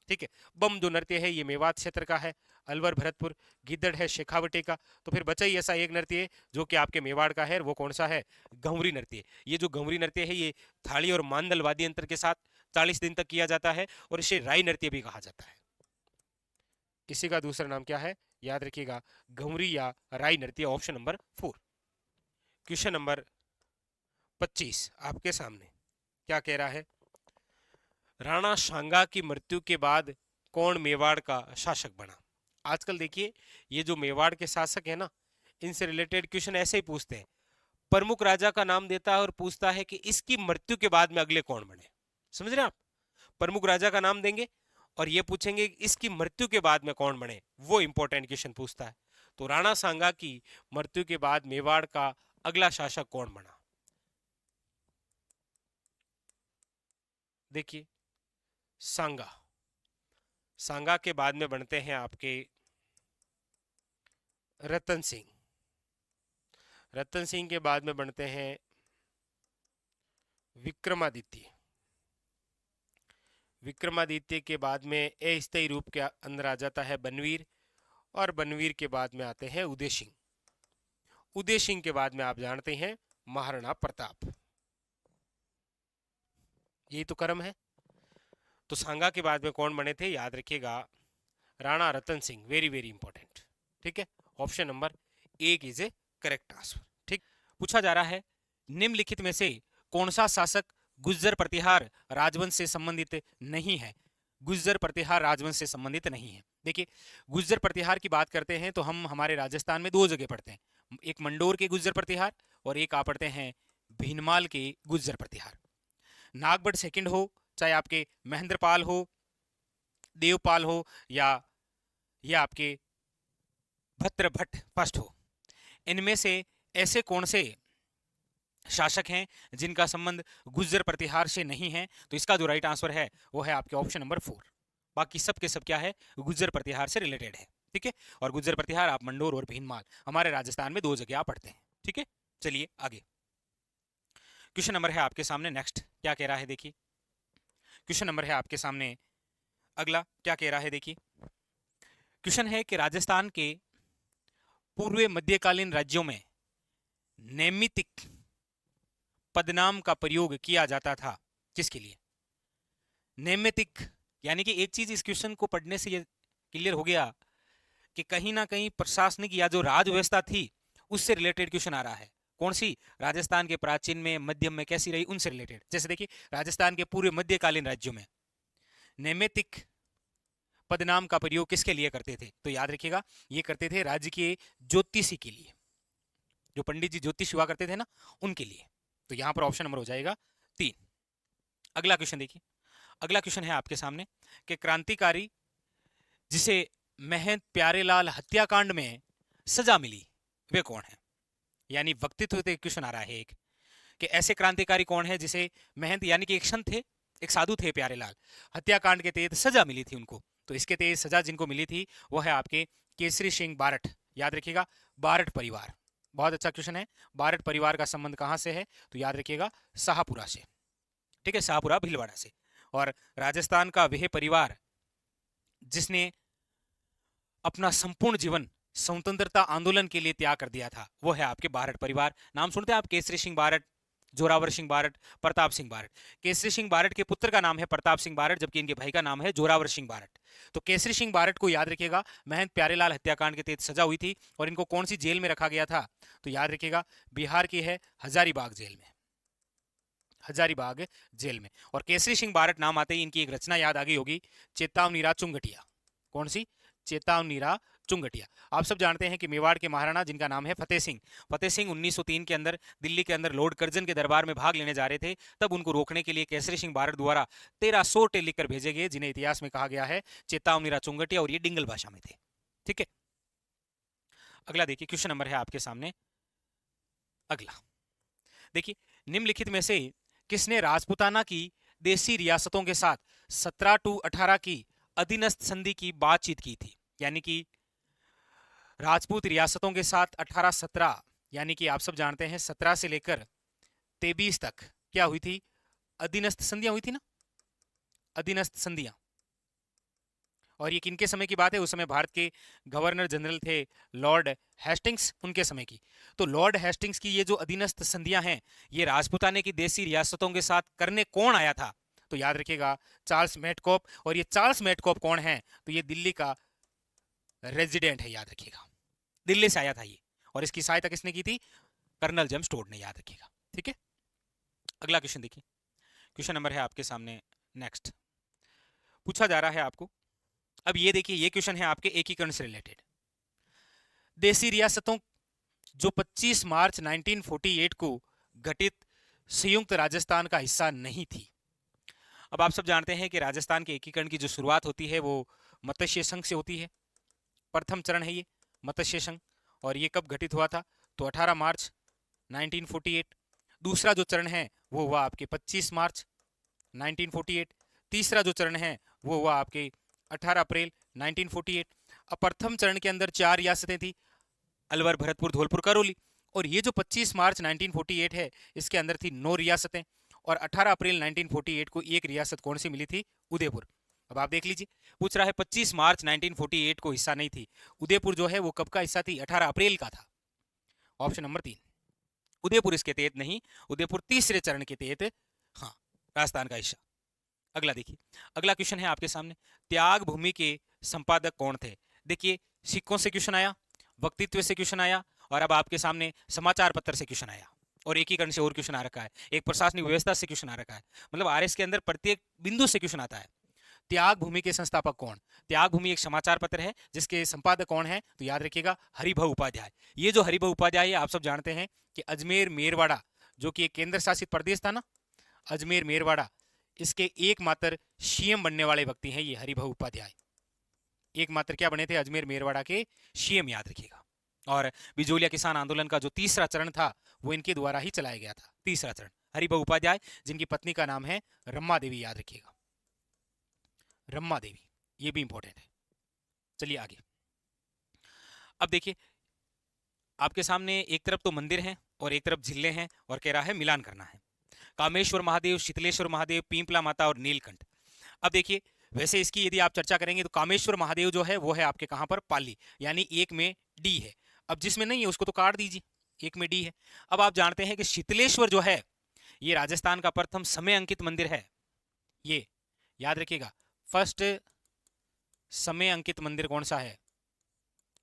ठीक है। बम जो नृत्य है ये मेवात क्षेत्र का है, अलवर भरतपुर। गिद्दड़ है शेखावटी का। तो फिर बचा ही ऐसा एक नृत्य जो कि आपके मेवाड़ का है, वो कौन सा है, घुंगरी नृत्य। ये जो घुंगरी नृत्य है ये थाली और मांदल वाद्य यंत्र के साथ 40 दिन तक किया जाता है, और इसे राई नृत्य भी कहा जाता है। इसी का दूसरा नाम क्या है, याद रखिएगा, घुंगरी या राई नृत्य, ऑप्शन नंबर 4। क्वेश्चन नंबर 25 आपके सामने क्या कह रहा है, राणा सांगा की मृत्यु के बाद कौन मेवाड़ का शासक बना? आजकल देखिए ये जो मेवाड़ के शासक है ना, इनसे रिलेटेड क्वेश्चन ऐसे ही पूछते हैं, प्रमुख राजा का नाम देता है और पूछता है कि इसकी मृत्यु के बाद में अगले कौन बने। समझ रहे हैं आप? प्रमुख राजा का नाम देंगे और ये पूछेंगे इसकी मृत्यु के बाद में कौन बने, वो इंपॉर्टेंट क्वेश्चन पूछता है। तो राणा सांगा की मृत्यु के बाद मेवाड़ का अगला शासक कौन बना? देखिए, सांगा, सांगा के बाद में बनते हैं आपके रतन सिंह। रतन सिंह के बाद में बनते हैं विक्रमादित्य। विक्रमादित्य के बाद में अस्थायी रूप के अंदर आ जाता है बनवीर, और बनवीर के बाद में आते हैं उदय सिंह। उदय सिंह के बाद में आप जानते हैं महाराणा प्रताप। यही तो क्रम है। तो सांगा के बाद में कौन बने थे, याद रखिएगा, Rana Ratan Singh. Very very important. ठीक है। Option number 1 is a correct answer. ठीक। पूछा जा रहा है, निम्नलिखित में से कौन सा शासक गुज्जर प्रतिहार राजवंश से संबंधित नहीं है? गुज्जर प्रतिहार राजवंश से संबंधित नहीं है। देखिए, गुज्जर प्रतिहार की बात करते हैं तो हम हमारे राजस्थान में 2 जगह पढ़ते हैं, एक मंडोर के गुज्जर प्रतिहार और एक आप पढ़ते हैं भीनमाल के गुज्जर प्रतिहार। नागभट्ट सेकंड हो, चाहे आपके महेंद्रपाल हो, देवपाल हो, या ये आपके भद्रभट्ट फर्स्ट हो, इनमें से ऐसे कौन से शासक हैं जिनका संबंध गुज्जर प्रतिहार से नहीं है? तो इसका जो राइट आंसर है वो है आपके ऑप्शन नंबर 4। बाकी सब के सब क्या है, गुज्जर प्रतिहार से रिलेटेड है। ठीक है। और गुज्जर प्रतिहार आप मंडोर और भीनमाल हमारे राजस्थान में 2 जगह आप पढ़ते हैं। ठीक है। चलिए आगे, क्वेश्चन नंबर है आपके सामने नेक्स्ट क्या कह रहा है, देखिए क्वेश्चन नंबर है आपके सामने अगला क्या कह रहा है। देखिए, क्वेश्चन है कि राजस्थान के पूर्व मध्यकालीन राज्यों में नैमितिक पदनाम का प्रयोग किया जाता था, किसके लिए? नैमितिक, यानी कि एक चीज इस क्वेश्चन को पढ़ने से ये क्लियर हो गया कि कहीं ना कहीं प्रशासनिक या जो राज व्यवस्था थी उससे रिलेटेड क्वेश्चन आ रहा है। कौन सी? राजस्थान के प्राचीन में, मध्यम में कैसी रही, उनसे रिलेटेड। जैसे देखिए, राजस्थान के पूर्व मध्यकालीन राज्यों में नैमितिक पदनाम का प्रयोग किसके लिए करते थे? तो याद रखिएगा, ये करते थे राज्य के ज्योतिषी के लिए, जो पंडित जी ज्योतिष हुआ करते थे ना, उनके लिए। तो यहां पर ऑप्शन नंबर हो जाएगा 3। अगला क्वेश्चन देखिए, अगला क्वेश्चन है आपके सामने कि क्रांतिकारी जिसे महंत प्यारेलाल हत्याकांड में सजा मिली वे कौन है? यानी व्यक्तित्व क्वेश्चन आ रहा है एक, कि ऐसे क्रांतिकारी कौन है जिसे महंत, यानी कि एक संत थे, एक साधु थे प्यारेलाल, हत्याकांड के तहत सजा मिली थी उनको। तो इसके तहत सजा जिनको मिली थी वो है आपके केसरी सिंह बारठ। याद रखिएगा, बारठ परिवार। बहुत अच्छा क्वेश्चन है। बारठ परिवार का संबंध कहां से है? तो याद रखिएगा शाहपुरा से। ठीक है, शाहपुरा भीलवाड़ा से। और राजस्थान का वह परिवार जिसने अपना संपूर्ण जीवन स्वतंत्रता आंदोलन के लिए त्याग कर दिया था, वो है आपके बारट परिवार। नाम सुनते हैं आप? केसरी सिंह बारट, जोरावर सिंह बारट, प्रताप सिंह बारट। केसरी सिंह बारट के पुत्र का नाम है प्रताप सिंह बारट, जबकि इनके भाई का नाम है जोरावर सिंह बारट। तो केसरी सिंह बारट को याद रखिएगा, महंत प्यारेलाल हत्याकांड के तहत सजा हुई थी और इनको कौन सी जेल में रखा गया था? तो याद रखिएगा, बिहार की है हजारीबाग जेल में, हजारीबाग जेल में। और केसरी सिंह बारट नाम आते ही इनकी एक रचना याद आ गई होगी, चेतावनीरा चुंगटिया। कौन सी? चेतावनीरा चुंगटिया। आप सब जानते हैं कि मेवाड़ के महाराणा जिनका नाम है फतेह सिंह, फतेह सिंह 1903 के अंदर दिल्ली के अंदर लॉर्ड कर्जन के दरबार में भाग लेने जा रहे थे, तब उनको रोकने के लिए केसरी सिंह बारट द्वारा 1300 टे लिखकर भेजे गए, जिन्हें इतिहास में कहा गया है चेतावनीरा चुंगटिया, और ये डिंगल भाषा में थे। ठीक है, अगला देखिए, क्वेश्चन नंबर है आपके सामने अगला। देखिए, निम्नलिखित में से किसने राजपूताना की देसी रियासतों के साथ 17 टू 18 की अधीनस्थ संधि की बातचीत की थी? यानी कि राजपूत रियासतों के साथ 18-17, यानी कि आप सब जानते हैं 17 से लेकर 23 तक क्या हुई थी? अधीनस्थ संधियां हुई थी ना, अधीनस्थ संधियां। और ये किनके समय की बात है? उस समय भारत के गवर्नर जनरल थे लॉर्ड हेस्टिंग्स, उनके समय की। तो लॉर्ड हेस्टिंग्स की ये जो अधीनस्थ संधियां हैं, ये राजपूताने की देसी रियासतों के साथ करने कौन आया था? तो याद रखिएगा, चार्ल्स मेटकॉप। और ये चार्ल्स मेटकॉप कौन है? तो ये दिल्ली का रेजिडेंट है, याद रखिएगा, दिल्ली से आया था ये। और इसकी सहायता किसने की थी? कर्नल जेम्स टोड ने, याद रखिएगा। ठीक है, अगला क्वेश्चन देखिए, क्वेश्चन नंबर है आपके सामने नेक्स्ट, पूछा जा रहा है आपको। अब ये देखिए, ये क्वेश्चन है आपके एकीकरण से रिलेटेड। देसी रियासतों जो 25 मार्च 1948 को गठित संयुक्त राजस्थान का हिस्सा नहीं थी। अब आप सब जानते हैं कि राजस्थान के एकीकरण की जो शुरुआत होती है वो मत्स्य संघ से होती है। प्रथम चरण है ये मत्स्य संघ, और ये कब घटित हुआ था? तो 18 मार्च 1948। दूसरा जो चरण है वो हुआ आपके 25 मार्च 1948। तीसरा जो चरण है वो हुआ आपके 18 अप्रैल 1948। अब प्रथम चरण के अंदर 4 रियासतें थी, अलवर, भरतपुर, धौलपुर, करौली। और ये जो 25 मार्च 1948 है, इसके अंदर थी 9 रियासतें। और 18 अप्रैल 1948 को एक रियासत कौन सी मिली थी? उदयपुर। अब आप देख लीजिए, पूछ रहा है 25 मार्च 1948 को हिस्सा नहीं थी। उदयपुर जो है वो कब का हिस्सा थी? 18 अप्रैल का था। ऑप्शन नंबर 3, उदयपुर इसके तहत नहीं, उदयपुर तीसरे चरण के तहत हाँ राजस्थान का हिस्सा। अगला देखिए, अगला क्वेश्चन है आपके सामने, त्याग भूमि के संपादक कौन थे? देखिए, सिक्कों से क्वेश्चन आया, वक्तित्व से क्वेश्चन आया, और अब आपके सामने समाचार पत्र से क्वेश्चन आया, और एकीकरण से और क्वेश्चन आ रखा है, एक प्रशासनिक व्यवस्था से क्वेश्चन आ रखा है। मतलब आरएस के अंदर प्रत्येक बिंदु से क्वेश्चन आता है। त्याग भूमि के संस्थापक कौन? त्याग भूमि एक समाचार पत्र है जिसके संपादक कौन है? तो याद रखिएगा, हरिभाऊ उपाध्याय। ये जो हरिभाऊ उपाध्याय है, आप सब जानते हैं कि अजमेर मेरवाड़ा जो कि एक केंद्र शासित प्रदेश था ना, अजमेर मेरवाड़ा, इसके एकमात्र सीएम बनने वाले व्यक्ति हैं ये हरिभाऊ उपाध्याय। एकमात्र क्या बने थे? अजमेर मेरवाड़ा के सीएम, याद रखिएगा। और बिजोलिया किसान आंदोलन का जो तीसरा चरण था वो इनके द्वारा ही चलाया गया था, तीसरा चरण। हरिभाऊ उपाध्याय, जिनकी पत्नी का नाम है रम्मा देवी, याद रखिएगा, रम्मा देवी, ये भी इंपॉर्टेंट है। चलिए आगे। अब देखिए, आपके सामने एक तरफ तो मंदिर हैं और एक तरफ झीलें हैं, और कह रहा है मिलान करना है। कामेश्वर महादेव, शीतलेश्वर महादेव, पीपला माता और नीलकंठ। अब देखिए, वैसे इसकी यदि आप चर्चा करेंगे तो कामेश्वर महादेव जो है वो है आपके कहां पर? पाली, यानी एक में डी है। अब जिसमें नहीं है उसको तो काट दीजिए, एक में डी है। अब आप जानते हैं कि शीतलेश्वर जो है ये राजस्थान का प्रथम समय अंकित मंदिर है। ये याद रखिएगा, फर्स्ट समय अंकित मंदिर कौन सा है?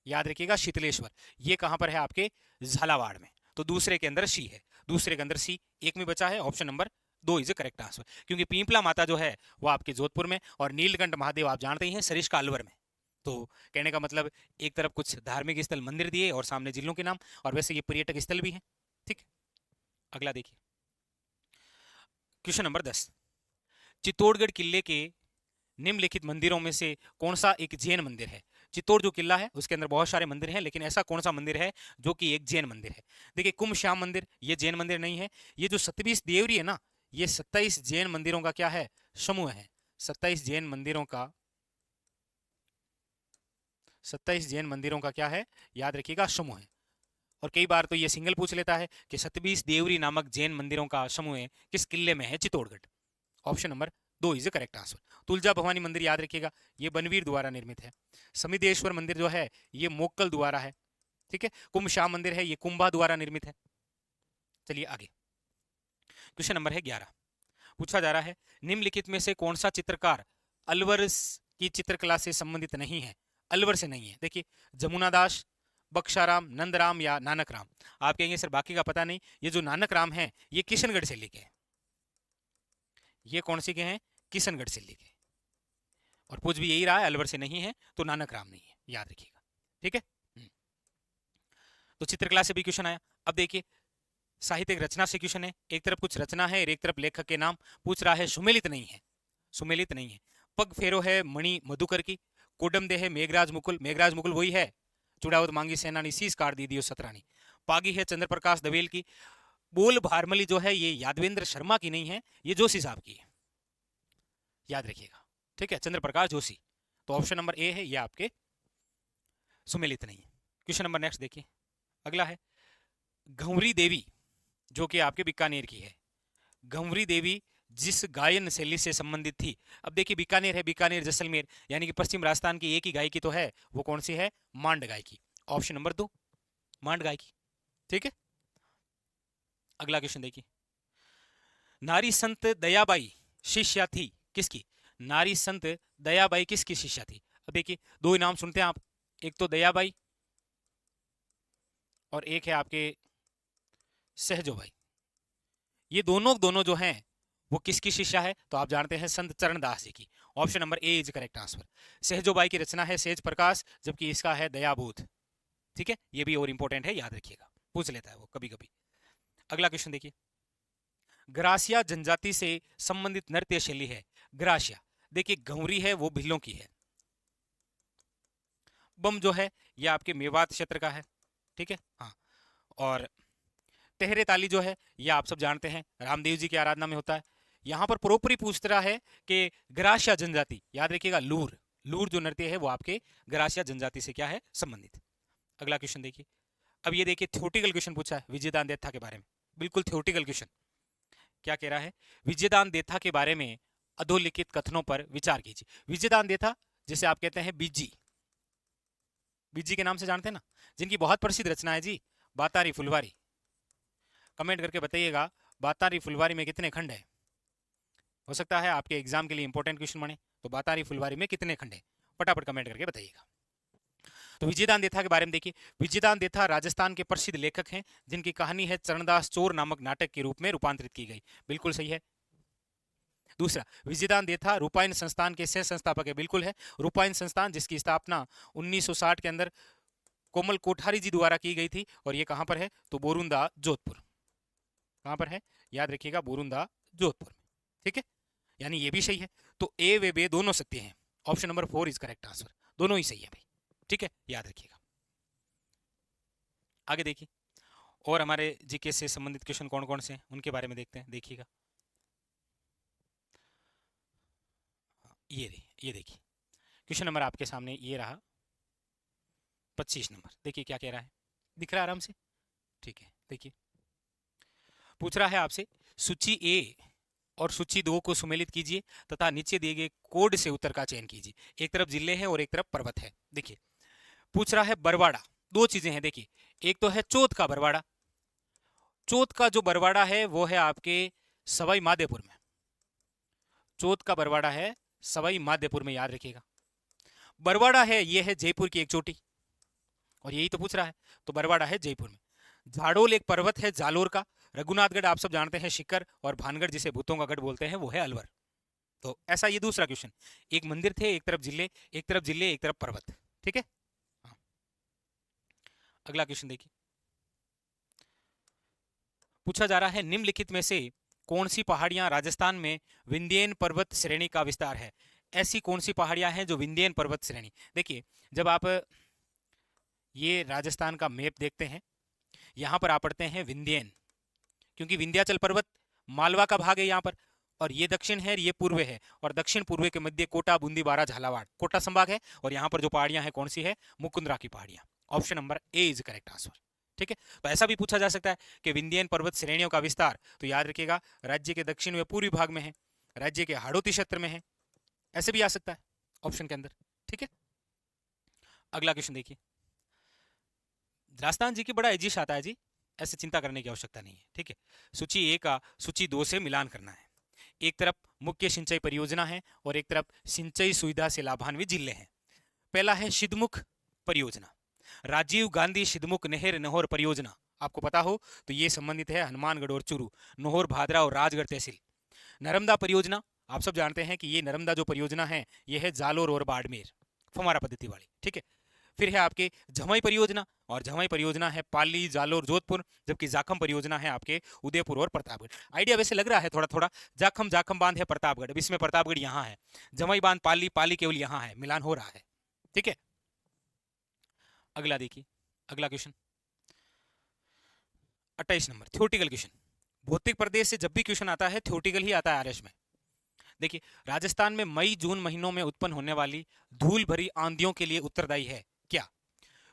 याद रखिएगा, शीतलेश्वर। ये कहां पर है? आपके झालावाड़ में। तो दूसरे के अंदर सी है, दूसरे के अंदर सी, एक में बचा है, option number 2 is correct answer. क्योंकि पीपला माता जो है वो आपके जोधपुर में, और नीलकंठ महादेव आप जानते ही हैं सरिस्का अलवर में। तो कहने का मतलब, एक तरफ कुछ धार्मिक स्थल मंदिर दिए और सामने जिलों के नाम, और वैसे ये पर्यटक स्थल भी है। ठीक, अगला देखिए, क्वेश्चन नंबर 10, चित्तौड़गढ़ किले के निम्नलिखित मंदिरों में से कौन सा एक जैन मंदिर है? चित्तौड़ जो किला है उसके अंदर बहुत सारे मंदिर हैं, लेकिन ऐसा कौन सा मंदिर है जो कि एक जैन मंदिर है? देखिए, कुंभ श्याम मंदिर, ये जैन मंदिर नहीं है। ये जो 27 देवरी है ना, ये 27 जैन मंदिरों का क्या है? समूह है। 27 जैन मंदिरों का, 27 जैन मंदिरों का क्या है? याद रखिएगा, समूह है। और कई बार तो ये सिंगल पूछ लेता है कि 27 देवरी नामक जैन मंदिरों का समूह किस किले में है? चित्तौड़गढ़। ऑप्शन नंबर दो is correct answer. Tulja Bhavani मंदिर याद रखिएगा, ये बनवीर द्वारा निर्मित है। समिदेश्वर मंदिर जो है ये मोक्कल द्वारा है। ठीक है, कुंभ श्याम मंदिर है ये कुंभा द्वारा निर्मित है। चलिए आगे, क्वेश्चन नंबर है 11। पूछा जा रहा है निम्नलिखित में से कौन सा चित्रकार अलवर की चित्रकला से संबंधित नहीं है? अलवर से नहीं है। देखिए, जमुना दास, बख्शाराम, नंदराम या नानक राम। आप कहेंगे सर बाकी का पता नहीं। ये जो नानक राम है ये किशनगढ़ से लिखे हैं। ये कौन सी के हैं? किशनगढ़ से लिखे। और पूछ भी यही रहा है, अलवर से नहीं है तो नानक राम नहीं है, याद रखिएगा। ठीक है, तो चित्रकला से भी क्वेश्चन आया। अब देखिए, साहित्यिक रचना से क्वेश्चन है। एक तरफ कुछ रचना है और एक तरफ लेखक के नाम पूछ रहा है। सुमेलित नहीं है, सुमेलित नहीं है। पग फेरो है मणि मधुकर की। कोडम दे है मेघराज मुकुल, मेघराज मुकुल वही है। चुड़ावत मांगी सेनानी शीस काट दी दियो सतरानी। पागी है चंद्रप्रकाश दवेल की। बोल भारमली जो है ये यादवेंद्र शर्मा की नहीं है, ये जोशी साहब की है, याद रखिएगा। ठीक है, चंद्रप्रकाश जोशी। तो ऑप्शन नंबर ए है, ये आपके सुमेलित नहीं है। क्वेश्चन नंबर नेक्स्ट देखिए, अगला है घंवरी देवी, जो कि आपके बीकानेर की है। घंवरी देवी जिस गायन शैली से संबंधित थी। अब देखिए, बीकानेर है, बीकानेर जैसलमेर यानी कि पश्चिम राजस्थान की एक ही गायकी तो है, वो कौन सी है? मांड गायकी। ऑप्शन नंबर 2 मांड गायकी। ठीक है, अगला क्वेश्चन देखिए, नारी संत दयाबाई शिष्या थी किसकी? नारी संत दयाबाई किसकी शिष्या थी? अब देखिए, दो ही नाम सुनते हैं आप, एक तो दयाबाई और एक है आपके सहजोबाई। ये दोनों जो हैं वो किसकी शिष्या है? तो आप जानते हैं संत चरणदास जी की। Option number A is correct answer. Sahjobai की रचना है सेज प्रकाश, जबकि इसका है दयाबोध। ठीक है, ये भी और इंपॉर्टेंट है, याद रखिएगा, पूछ लेता है वो कभी कभी। अगला क्वेश्चन देखिए, ग्रासिया जनजाति से संबंधित नृत्य शैली है। ग्रासिया, देखिए घंवरी है वो भिल्लों की है। बम जो है ये आपके मेवात क्षेत्र का है। ठीक है, हाँ। और तेहरे ताली जो है ये आप सब जानते हैं रामदेव जी की आराधना में होता है। यहाँ पर प्रोपरी पूछ रहा है कि ग्रासिया जनजाति, याद रखिएगा लूर, लूर जो नृत्य है वो आपके ग्रासिया जनजाति से क्या है? संबंधित। अगला क्वेश्चन देखिए, अब ये देखिए थ्योरेटिकल क्वेश्चन पूछा है विजयदान देथा के बारे में, बिल्कुल थ्योरेटिकल क्वेश्चन। क्या कह रहा है? विजयदान देथा के बारे में अधोलिखित कथनों पर विचार कीजिए। विजयदान देथा जिसे आप कहते हैं बीजी, बीजी के नाम से जानते हैं ना, जिनकी बहुत प्रसिद्ध रचना है जी बातारी फुलवारी। कमेंट करके बताइएगा बातारी फुलवारी में कितने खंड है? हो सकता है आपके एग्जाम के लिए इंपॉर्टेंट क्वेश्चन बने। तो बातारी फुलवारी में कितने खंड है? फटाफट कमेंट करके बताइएगा। तो विजयदान देथा के बारे में देखिए, विजयदान देथा राजस्थान के प्रसिद्ध लेखक हैं जिनकी कहानी है चरणदास चोर नामक नाटक के रूप में रूपांतरित की गई। बिल्कुल सही है। दूसरा, विजयदान देथा रूपायन संस्थान के सह संस्थापक है। बिल्कुल है, रूपायन संस्थान जिसकी स्थापना 1960 के अंदर कोमल कोठारी जी द्वारा की गई थी। और ये कहां पर है? तो बोरुंदा जोधपुर। कहां पर है? याद रखिएगा, बोरुंदा जोधपुर। ठीक है, यानी ये भी सही है। तो ए वे बे दोनों सत्य हैं। Option number 4 is correct answer, दोनों ही सही है भाई। ठीक है, याद रखिएगा। आगे देखिए, और हमारे जीके से संबंधित क्वेश्चन कौन कौन से हैं उनके बारे में देखते हैं, देखिएगा। ये देखिए क्वेश्चन नंबर आपके सामने ये रहा 25 नंबर। देखिए क्या कह रहा है, दिख रहा है आराम से? ठीक है, देखिए पूछ रहा है आपसे सूची ए और सूची 2 को सुमेलित कीजिए तथा नीचे दिए गए कोड से उत्तर का चयन कीजिए। एक तरफ जिले हैं और एक तरफ पर्वत है। देखिए पूछ रहा है बरवाड़ा, दो चीजें हैं। देखिए, एक तो है चौथ का बरवाड़ा। चौथ का जो बरवाड़ा है वो है आपके सवाई माधोपुर में। चौथ का बरवाड़ा है सवाई माधोपुर में, याद रखिएगा। बरवाड़ा है ये है जयपुर की एक चोटी, और यही तो पूछ रहा है। तो बरवाड़ा है जयपुर में। झाड़ोल एक पर्वत है जालोर का। रघुनाथगढ़ आप सब जानते हैं शिखर, और भानगढ़ जिसे भूतों का गढ़ बोलते हैं वो है अलवर। तो ऐसा ये दूसरा क्वेश्चन, एक मंदिर थे, एक तरफ जिले, एक तरफ जिले एक तरफ पर्वत। ठीक है, हाँ। अगला क्वेश्चन देखिए, पूछा जा रहा है निम्नलिखित में से कौन सी पहाड़ियां राजस्थान में विंध्यन पर्वत श्रेणी का विस्तार है? ऐसी कौन सी पहाड़ियां हैं जो विंध्यन पर्वत श्रेणी? देखिए, जब आप ये राजस्थान का मैप देखते हैं, यहां पर आप पढ़ते हैं विंध्यन, क्योंकि विंध्याचल पर्वत मालवा का भाग है यहाँ पर, और ये दक्षिण है, ये पूर्व है, और दक्षिण पूर्व के मध्य कोटा, बूंदी, बारा, झालावाड़, कोटा संभाग है। और यहाँ पर जो पहाड़ियां हैं कौन सी है? मुकुंदरा की पहाड़ियां। Option number A is correct answer. ठीक है, तो ऐसा भी पूछा जा सकता है कि विंध्यन पर्वत श्रेणियों का विस्तार, तो याद रखिएगा राज्य के दक्षिण व पूर्वी भाग में है। राज्य के हाड़ौती क्षेत्र में है, ऐसे भी आ सकता है ऑप्शन के अंदर। ठीक है, अगला क्वेश्चन देखिए। राजस्थान जी की बड़ा एजिश आता है जी, ऐसे चिंता करने की आवश्यकता नहीं है। ठीक है, सूची ए का सूची 2 से मिलान करना है। एक तरफ मुख्य सिंचाई परियोजना है और एक तरफ सिंचाई सुविधा से लाभान्वित जिले हैं। पहला है सिद्धमुख परियोजना, राजीव गांधी सिद्धमुख नहर नहर परियोजना। आपको पता हो तो ये संबंधित है हनुमानगढ़ और चूरू, नोहर भादरा और राजगढ़ तहसील। नर्मदा परियोजना, आप सब जानते हैं कि ये नर्मदा जो परियोजना है ये है जालोर और बाड़मेर, फुवारा पद्धति वाली। ठीक है, फिर है आपके झमई परियोजना, और झमई परियोजना है पाली, जालोर, जोधपुर, जबकि जाखम परियोजना है आपके उदयपुर और प्रतापगढ़। आइडिया वैसे लग रहा है थोड़ा थोड़ा, जाखम जाखम बांध है प्रतापगढ़, अब इसमें प्रतापगढ़ यहाँ है, झमई बांध पाली, पाली केवल यहाँ है, मिलान हो रहा है। ठीक है, अगला देखिए, अगला क्वेश्चन 28 नंबर थ्योरेटिकल क्वेश्चन। भौतिक प्रदेश से जब भी क्वेश्चन आता है थ्योरेटिकल ही आता है आरएस में। देखिए, राजस्थान में मई जून महीनों में उत्पन्न होने वाली धूल भरी आंधियों के लिए उत्तरदायी है क्या?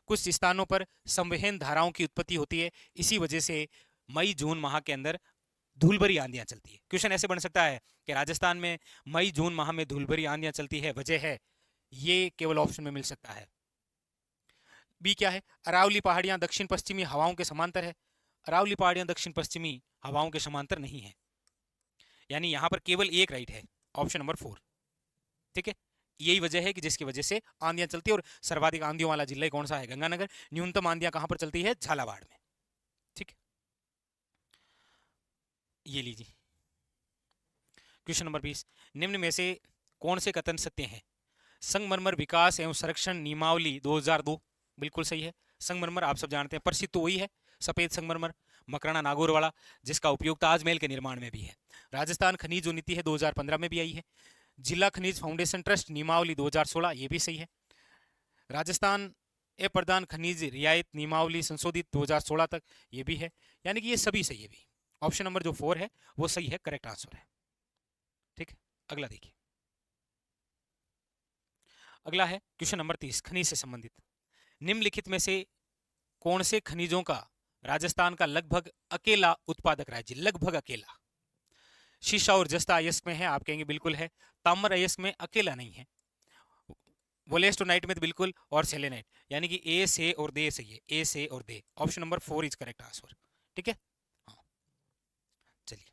कुछ स्थानों पर संवहन धाराओं की उत्पत्ति होती है, इसी वजह से मई जून माह के अंदर धूल भरी आंधियां चलती है। क्वेश्चन ऐसे बन सकता है कि राजस्थान में मई जून माह में धूल भरी आंधियां चलती है, वजह है ये केवल ऑप्शन में मिल सकता है। बी क्या है? अरावली पहाड़ियां दक्षिण पश्चिमी हवाओं के समांतर है। अरावली पहाड़ियां दक्षिण पश्चिमी हवाओं के समांतर नहीं है, यानी यहां पर केवल एक राइट है, ऑप्शन नंबर 4। ठीक है, यही वजह है कि जिसकी वजह से आंधियां चलती है, और सर्वाधिक आंधियों वाला जिला कौन सा है? गंगानगर। न्यूनतम आंधियां कहां पर चलती है? झालावाड़ में। ठीक है, ये लीजिए क्वेश्चन नंबर 20। निम्न में से कौन से कथन सत्य हैं? संगमरमर विकास एवं संरक्षण नियमावली 2002 बिल्कुल सही है। संगमरमर आप सब जानते हैं, प्रसिद्ध तो वही है सफेद संगमरमर, मकराना नागौर वाला, जिसका उपयोग ताजमहल के निर्माण में भी है। राजस्थान खनिज जो नीति है 2015 में भी आई है। जिला खनिज फाउंडेशन ट्रस्ट नियमावली 2016, ये भी सही है। राजस्थान ए प्रधान खनिज रियायत नियमावली संशोधित 2016 तक, ये भी है। यानी कि ये सभी सही है भी। ऑप्शन नंबर जो 4 है वो सही है, करेक्ट आंसर है। ठीक है, अगला देखिए, अगला है क्वेश्चन नंबर 30, खनिज से संबंधित। निम्नलिखित में से कौन से खनिजों का राजस्थान का लगभग अकेला उत्पादक राज्य? लगभग अकेला। शीशा और जस्ता अयस्क में है, आप कहेंगे बिल्कुल है। ताम्र अयस्क में अकेला नहीं है। वोलेस्टोनाइट में तो बिल्कुल, और सेलेनाइट, यानी कि ए से और दे सही है, ए से और दे। Option number 4 is correct answer. ठीक है, हाँ चलिए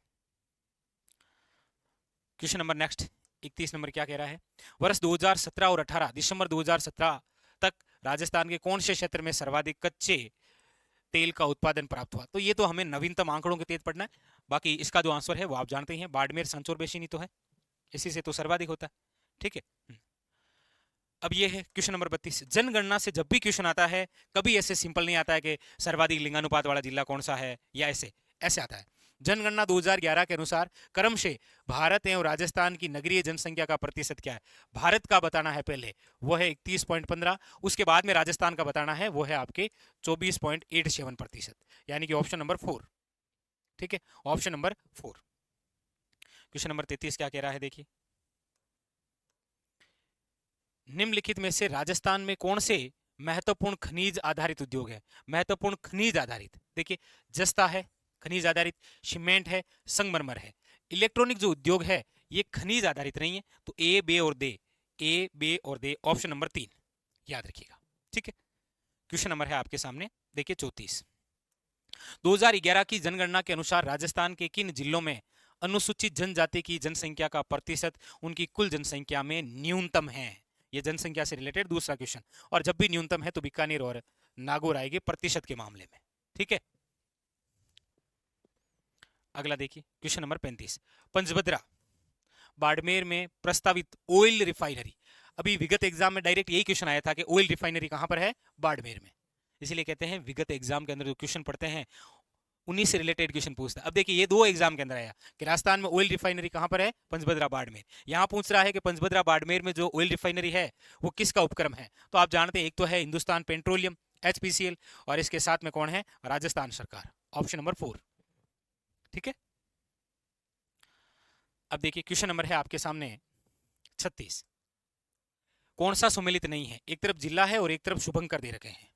क्वेश्चन नंबर नेक्स्ट 31 नंबर क्या कह रहा है? वर्ष 2017 और 18 दिसंबर 2017 तक राजस्थान के कौन से क्षेत्र में सर्वाधिक कच्चे तेल का उत्पादन प्राप्त हुआ? तो ये तो हमें नवीनतम आंकड़ों के तहत पढ़ना है, बाकी इसका जो आंसर है वो आप जानते ही हैं, बाड़मेर सांचौर बेसिन ही तो है, इसी से तो सर्वाधिक होता है। ठीक है, अब ये है क्वेश्चन नंबर 32। जनगणना से जब भी क्वेश्चन आता है, कभी ऐसे सिंपल नहीं आता है कि सर्वाधिक लिंगानुपात वाला जिला कौन सा है, या ऐसे ऐसे आता है। जनगणना 2011 के अनुसार क्रम से भारत एवं राजस्थान की नगरीय जनसंख्या का प्रतिशत क्या है? भारत का बताना है पहले, वो है 31.15, उसके बाद में राजस्थान का बताना है, वो है आपके 24.87%, यानी कि ऑप्शन नंबर 4। ठीक है, ऑप्शन नंबर 4। क्वेश्चन नंबर 33 क्या कह रहा है देखिए। निम्नलिखित में से राजस्थान में कौन से महत्वपूर्ण खनिज आधारित उद्योग है? महत्वपूर्ण खनिज आधारित, देखिए जस्ता है खनिज आधारित, सीमेंट है, संगमरमर है। इलेक्ट्रॉनिक जो उद्योग है ये खनिज आधारित नहीं है, तो ए बे और दे, ए बे और दे, ऑप्शन नंबर 3 याद रखिएगा। ठीक है, क्वेश्चन नंबर है आपके सामने देखिए 34। 2011 की जनगणना के अनुसार राजस्थान के किन जिलों में अनुसूचित जनजाति की जनसंख्या का प्रतिशत उनकी कुल जनसंख्या में न्यूनतम है? ये जनसंख्या से रिलेटेड दूसरा क्वेश्चन, और जब भी न्यूनतम है तो बीकानेर और नागौर आएंगे प्रतिशत के मामले में। ठीक है, अगला देखिए क्वेश्चन नंबर 35। पंचभद्रा बाड़मेर में प्रस्तावित ऑयल रिफाइनरी, अभी विगत एग्जाम में डायरेक्ट यही क्वेश्चन आया था कि ऑयल रिफाइनरी कहां पर है? बाड़मेर में। इसीलिए कहते हैं विगत एग्जाम के अंदर जो क्वेश्चन पढ़ते हैं उन्हीं से रिलेटेड क्वेश्चन पूछता है। अब देखिए ये 2 एग्जाम के अंदर आया कि राजस्थान में ऑयल रिफाइनरी कहां पर है? पंचभद्रा बाड़मेर। यहां पूछ रहा है कि पंचभद्रा बाड़मेर में जो ऑयल रिफाइनरी है वो किसका उपक्रम है? तो आप जानते हैं एक तो है हिंदुस्तान पेट्रोलियम HPCL, और इसके साथ में कौन है? राजस्थान सरकार, ऑप्शन नंबर 4। ठीक है, अब देखिए क्वेश्चन नंबर है आपके सामने 36। कौन सा सुमेलित नहीं है? एक तरफ जिला है और एक तरफ शुभंकर दे रखे हैं।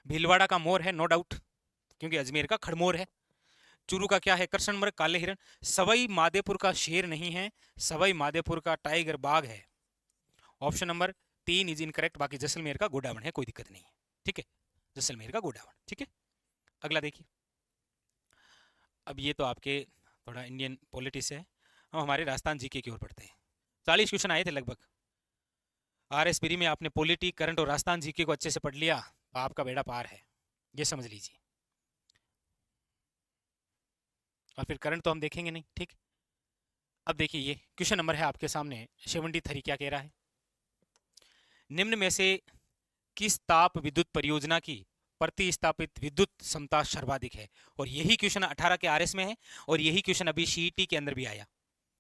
भीलवाड़ा का मोर है नो डाउट, क्योंकि अजमेर का खड़मोर है। चूरू का क्या है? कृष्ण मृग, काले हिरण। सवाई माधोपुर का शेर नहीं है, सवाई माधोपुर का टाइगर बाघ है। Option number 3 is incorrect. बाकी जैसलमेर का गोडावण है, कोई दिक्कत नहीं है। ठीक है, जैसलमेर का गोडावण। ठीक है, अगला देखिए। अब ये तो आपके थोड़ा इंडियन पॉलिटिक्स है, हम हमारे राजस्थान जीके की ओर बढ़ते हैं। 40 क्वेश्चन आए थे लगभग। आरएसपीरी में आपने पॉलिटी, करंट और राजस्थान जीके को अच्छे से पढ़ लिया, आपका बेड़ा पार है, ये समझ लीजिए। और फिर करंट तो हम देखेंगे नहीं। ठीक, अब देखिए ये क्वेश्चन नंबर है आपके सामने 73। क्या कह रहा है? निम्न में से किस ताप विद्युत परियोजना की प्रति स्थापित विद्युत क्षमता सर्वाधिक है? और यही क्वेश्चन 18 के आरएस में है, और यही क्वेश्चन अभी सीईटी के अंदर भी आया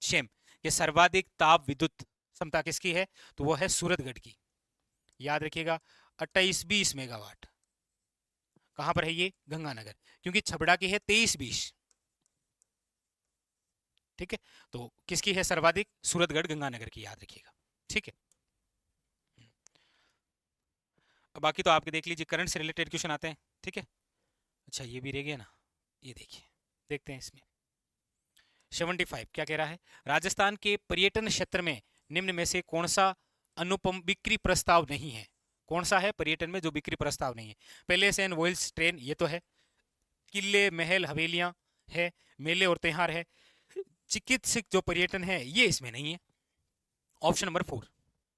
सेम, कि सर्वाधिक ताप विद्युत क्षमता किसकी है? तो वो है सूरतगढ़ की। याद रखिएगा, 2820 मेगावाट। कहां पर है ये? गंगानगर। क्योंकि छबड़ा की है 2320। ठीक है, तो किसकी है सर्वाधिक? सूरतगढ़ गंगानगर की, याद रखिएगा। ठीक है, अब बाकी तो आपके देख लीजिए, करंट से रिलेटेड क्वेश्चन आते हैं। ठीक है, अच्छा ये भी रह गया ना, ये देखिए, देखते हैं इसमें 75 क्या कह रहा है? राजस्थान के पर्यटन क्षेत्र में निम्न में से कौन सा अनुपम बिक्री प्रस्ताव नहीं है? कौन सा है पर्यटन में जो बिक्री प्रस्ताव नहीं है? पैलेस एंड वॉयल्स ट्रेन, ये तो है। किले, महल, हवेलियां है। मेले और त्योहार है। चिकित्सक जो पर्यटन है ये इसमें नहीं है। Option number 4।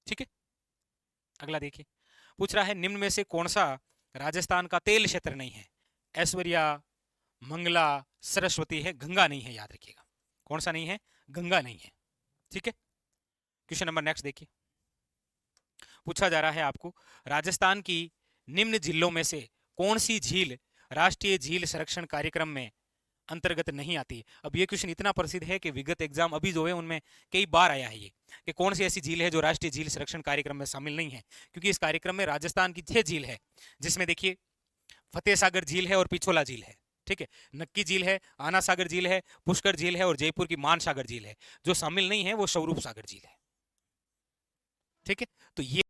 ठीक है, अगला देखिए, पूछ रहा है निम्न में से कौन सा राजस्थान का तेल क्षेत्र नहीं है? ऐश्वर्या, मंगला, सरस्वती है, गंगा नहीं है, याद रखिएगा। कौन सा नहीं है? गंगा नहीं है। ठीक है, क्वेश्चन नंबर नेक्स्ट देखिए। पूछा जा रहा है आपको, राजस्थान की निम्न झीलों में से कौन सी झील राष्ट्रीय झील संरक्षण कार्यक्रम में अंतर्गत नहीं आती है? अब ये क्वेश्चन इतना प्रसिद्ध है कि विगत एग्जाम अभी जो है उनमें कई बार आया है ये, कि कौन सी ऐसी झील है जो राष्ट्रीय झील संरक्षण कार्यक्रम में शामिल नहीं है। क्योंकि इस कार्यक्रम में राजस्थान की 6 झील है, जिसमें देखिए फतेह सागर झील है और पिछोला झील है। ठीक है, नक्की झील है, आना सागर झील है, पुष्कर झील है, और जयपुर की मान सागर झील है। जो शामिल नहीं है वो स्वरूप सागर झील है। ठीक है, तो ये